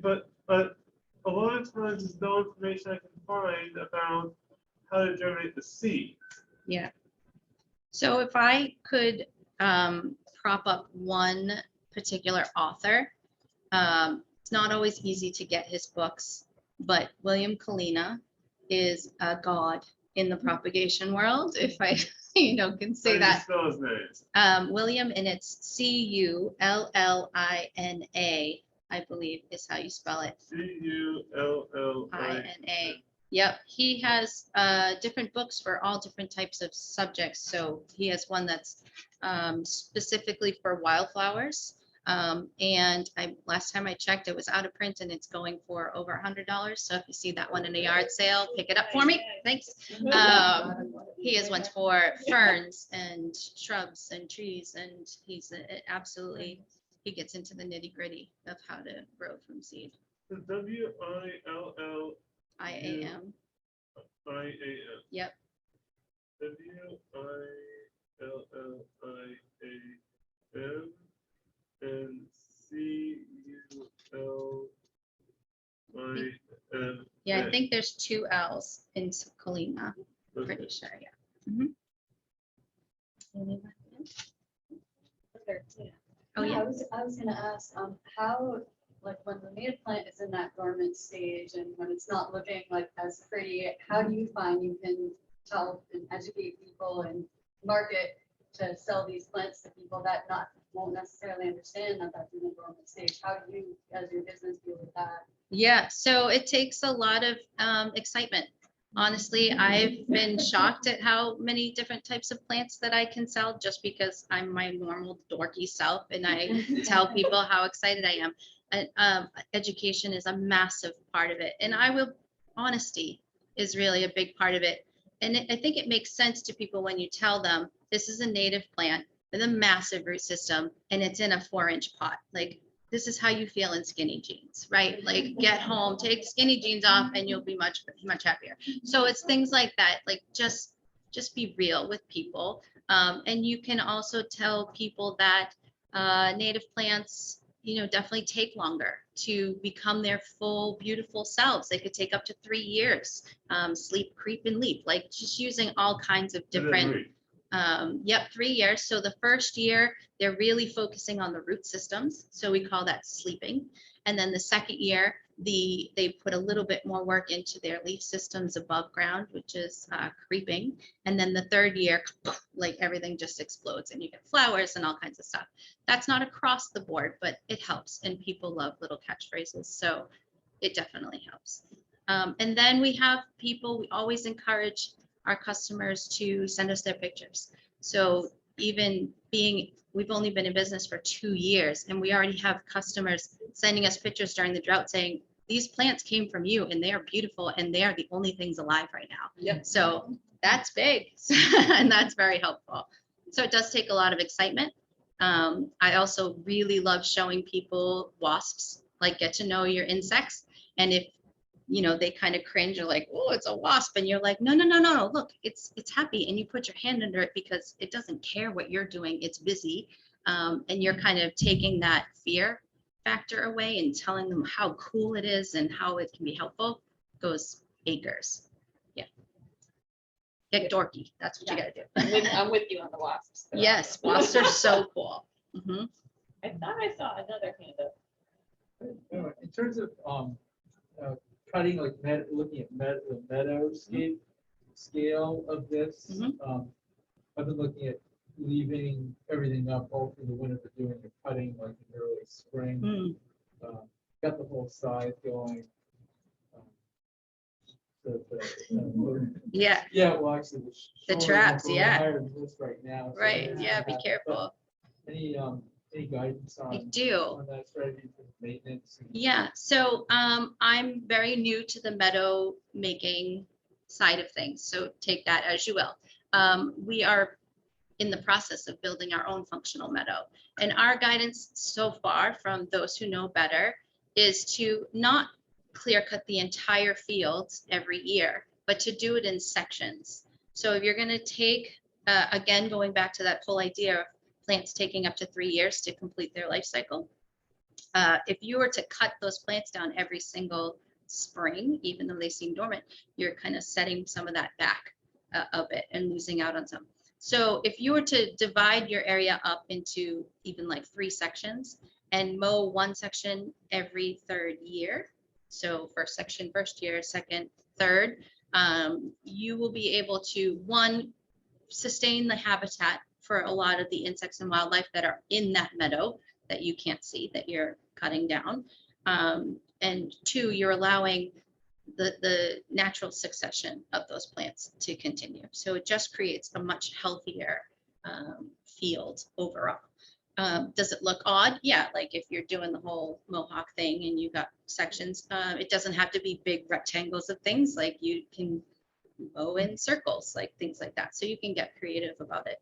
S6: but a lot of times there's no information I can find about how to germinate the seed.
S2: Yeah. So if I could prop up one particular author, it's not always easy to get his books, but William Kalina is a god in the propagation world, if I can say
S6: How do you
S2: that.
S6: spell his name?
S2: William, and it's Cullina, I believe is how you spell it.
S6: Cullina.
S2: INA. Yep, he has different books for all different types of subjects. So he has one that's specifically for wildflowers. And last time I checked, it was out of print and it's going for over $100. So if you see that one in a yard sale, pick it up for me. Thanks. He has ones for ferns and shrubs and trees, and he's absolutely, he gets into the nitty gritty of how to grow from seed.
S6: WILLIAM.
S2: IAM. Yep.
S6: WILLIAM and CULIM.
S2: Yeah, I think there's 2 L's in Colina. Pretty sure, yeah. Anyone else? Oh, yeah.
S7: I was gonna ask, how, like, when the native plant is in that dormant stage and when it's not looking like as pretty, how do you find you can tell and educate people and market to sell these plants to people that won't necessarily understand that that's in the dormant stage? How do you, as your business, deal with that?
S2: Yeah, so it takes a lot of excitement. Honestly, I've been shocked at how many different types of plants that I can sell just because I'm my normal dorky self and I tell people how excited I am. And education is a massive part of it. And honesty is really a big part of it. And I think it makes sense to people when you tell them this is a native plant with a massive root system and it's in a 4-inch pot. Like, this is how you feel in skinny jeans, right? Like, get home, take skinny jeans off and you'll be much, much happier. So it's things like that, like just be real with people. And you can also tell people that native plants, definitely take longer to become their full, beautiful selves. They could take up to 3 years, sleep, creep, and leap, like just using all kinds of different. 3 years. So the first year, they're really focusing on the root systems. So we call that sleeping. And then the second year, they put a little bit more work into their leaf systems above ground, which is creeping. And then the third year, like everything just explodes and you get flowers and all kinds of stuff. That's not across the board, but it helps. And people love little catchphrases. So it definitely helps. And then we have people, we always encourage our customers to send us their pictures. So even we've only been in business for 2 years and we already have customers sending us pictures during the drought saying, these plants came from you and they are beautiful and they are the only things alive right now.
S1: Yep.
S2: So that's big and that's very helpful. So it does take a lot of excitement. I also really love showing people wasps, like get to know your insects. And if they kind of cringe, you're like, oh, it's a wasp. And you're like, no, look, it's happy. And you put your hand under it because it doesn't care what you're doing. It's busy. And you're kind of taking that fear factor away and telling them how cool it is and how it can be helpful. Goes acres. Yeah. Get dorky. That's what you got to do.
S1: I'm with you on the wasps. though.
S2: Yes, wasps are so cool. Mhm.
S1: I thought I saw another hand up.
S5: In terms of cutting, like looking at the meadow scale of this,
S2: Mhm.
S5: I've been looking at leaving everything up all through the winter, but doing the cutting like in early spring. Got the whole side going.
S2: Yeah,
S5: Yeah, well, actually,
S2: The
S5: shoulders
S2: traps,
S5: are a little
S2: yeah.
S5: higher than this right now. so
S2: right,
S5: maybe
S2: yeah, be
S5: that-
S2: careful.
S5: Any guidance
S2: I
S5: on,
S2: do.
S5: on that strategy for maintenance?
S2: Yeah, so I'm very new to the meadow making side of things, so take that as you will. We are in the process of building our own functional meadow. And our guidance so far from those who know better is to not clear cut the entire field every year, but to do it in sections. So if you're gonna take, again, going back to that whole idea of plants taking up to 3 years to complete their life cycle, if you were to cut those plants down every single spring, even though they seem dormant, you're kind of setting some of that back a bit and losing out on some. So if you were to divide your area up into even like 3 sections and mow one section every 3rd year, so first section, first year, second, third, you will be able to, one, sustain the habitat for a lot of the insects and wildlife that are in that meadow that you can't see, that you're cutting down. And 2, you're allowing the natural succession of those plants to continue. So it just creates a much healthier field overall. Does it look odd? Yeah, like if you're doing the whole Mohawk thing and you got sections, it doesn't have to be big rectangles of things. Like you can mow in circles, like things like that. So you can get creative about it.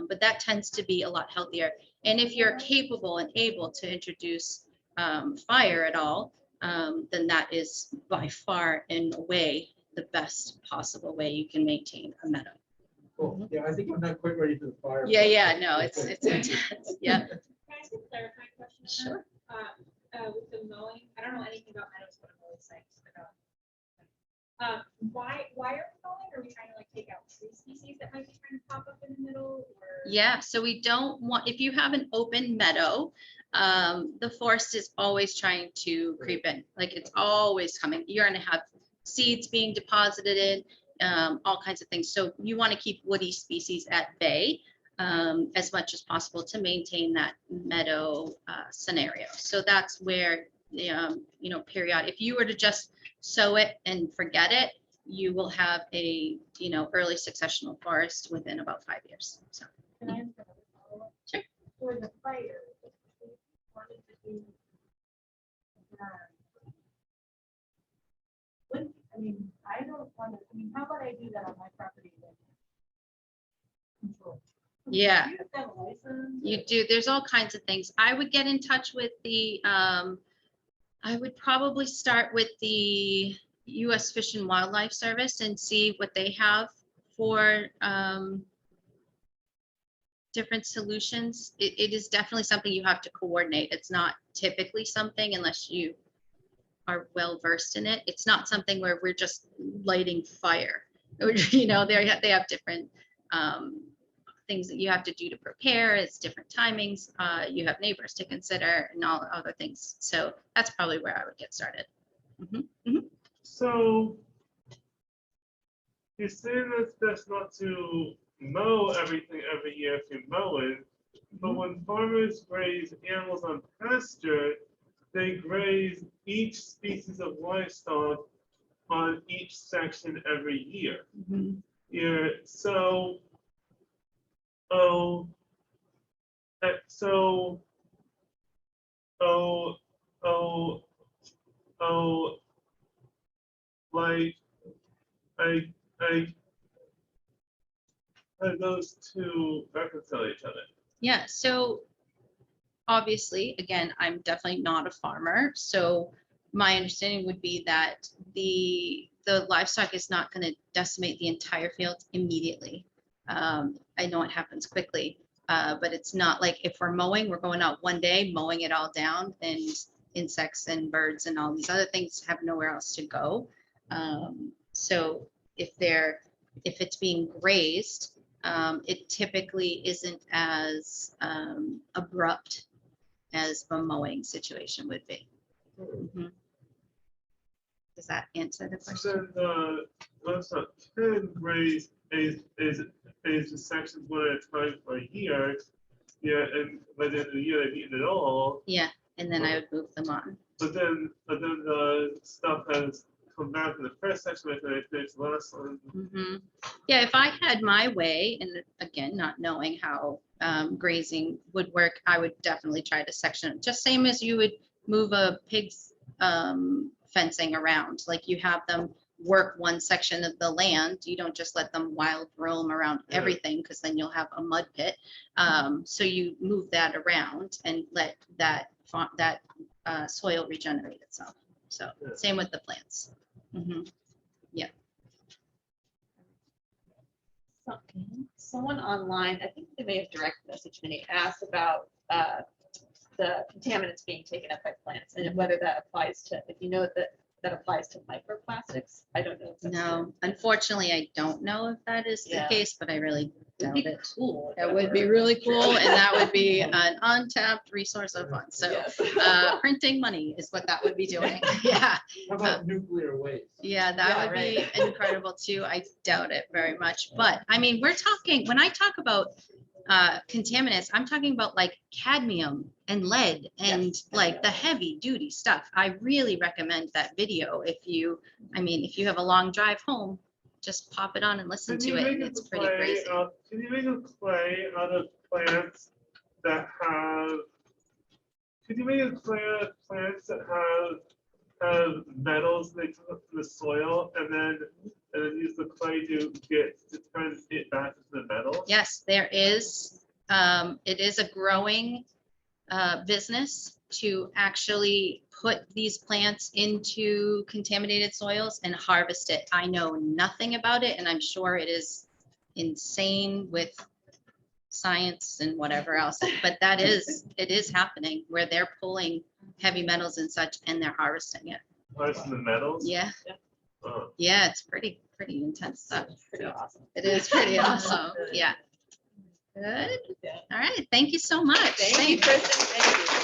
S2: But that tends to be a lot healthier. And if you're capable and able to introduce fire at all, then that is by far and away the best possible way you can maintain a meadow.
S5: Cool. Yeah, I think I'm not quite ready for the fire.
S2: Yeah,
S5: but
S2: yeah, no,
S5: that's
S2: it's
S5: good.
S2: intense. Yeah,
S8: Can I ask a clarifying question?
S2: sure.
S8: With the mowing, I don't know anything about meadows, but I'm really psyched about. Why are we mowing? Are we trying to like take out tree species that might be trying to pop up in the middle or?
S2: Yeah, so we don't want, if you have an open meadow, the forest is always trying to creep in, like it's always coming. You're gonna have seeds being deposited in, all kinds of things. So you want to keep woody species at bay as much as possible to maintain that meadow scenario. So that's where, period. If you were to just sow it and forget it, you will have a, early successional forest within about 5 years. So.
S4: Can I ask another follow-up?
S2: Sure.
S4: For the fire, if we wanted to do that, I don't want to, how about I do that on my property then? Control.
S2: Yeah.
S4: Do you have to have a license?
S2: You do. There's all kinds of things. I would get in touch with the, I would probably start with the U.S. Fish and Wildlife Service and see what they have for different solutions. It is definitely something you have to coordinate. It's not typically something, unless you are well versed in it. It's not something where we're just lighting fire. They have different things that you have to do to prepare. It's different timings. You have neighbors to consider and all other things. So that's probably where I would get started.
S6: So you're saying that that's not to mow everything every year if you mow it, but when farmers graze animals on pasture, they graze each species of livestock on each section every year. Yeah, so like how do those two reconcile each other?
S2: Yeah, so obviously, again, I'm definitely not a farmer. So my understanding would be that the livestock is not going to decimate the entire field immediately. I know it happens quickly, but it's not like if we're mowing, we're going out one day, mowing it all down, and insects and birds and all these other things have nowhere else to go. So if it's being grazed, it typically isn't as abrupt as a mowing situation would be. Does that answer the question?
S6: Then the livestock can graze the sections one at a time for a year. Yeah, and by the end of the year, they've eaten it all.
S2: Yeah, and then I would move them on.
S6: But then the stuff has come back in the first section after I finished the last one.
S2: Yeah, if I had my way, and again, not knowing how grazing would work, I would definitely try to section, it. Just same as you would move a pig's fencing around, like you have them work one section of the land. You don't just let them wild roam around
S6: Yeah.
S2: everything, because then you'll have a mud pit. So you move that around and let that soil regenerate itself. So
S6: Yeah.
S2: same with the plants. Yeah.
S1: Someone online, I think they may have direct messaged me, asked about the contaminants being taken up by plants and whether that applies to, if you know that applies to microplastics. I don't know. If that's
S2: No,
S1: true.
S2: unfortunately, I don't know if that is the
S1: Yeah.
S2: case, but I really
S1: It'd
S2: doubt
S1: be
S2: it.
S1: cool. if
S2: That would be
S1: were
S2: really
S1: true.
S2: cool, and that would be an untapped resource of funds. So
S1: Yes.
S2: printing money is what that would be doing. Yeah,
S5: How about nuclear waste?
S2: yeah, that
S1: Yeah,
S2: would be incredible too. I doubt it very much. But I mean, we're talking, when I talk about contaminants, I'm talking about like cadmium and lead and
S1: Yes.
S2: like the heavy duty stuff. I really recommend that video if you have a long drive home, just pop it on and listen
S6: Can
S2: to
S6: you
S2: it,
S6: make
S2: and
S6: a
S2: it's pretty
S6: clay
S2: crazy.
S6: Can you make a clay out of plants that have? Could you make a clay out of plants that have metals they took up from the soil and then use the clay to turn it back into the metal?
S2: Yes, there is. It is a growing business to actually put these plants into contaminated soils and harvest it. I know nothing about it, and I'm sure it is insane with science and whatever else, but it is happening where they're pulling heavy metals and such, and they're harvesting it.
S6: Parts of the metals?
S2: Yeah,
S6: Oh.
S2: yeah, it's pretty intense stuff.
S1: Pretty awesome.
S2: It is pretty awesome. Yeah. Good.
S1: Yeah.
S2: All right. Thank you so much.
S1: Thank you,
S2: Thanks.
S1: Kristen. Thank you.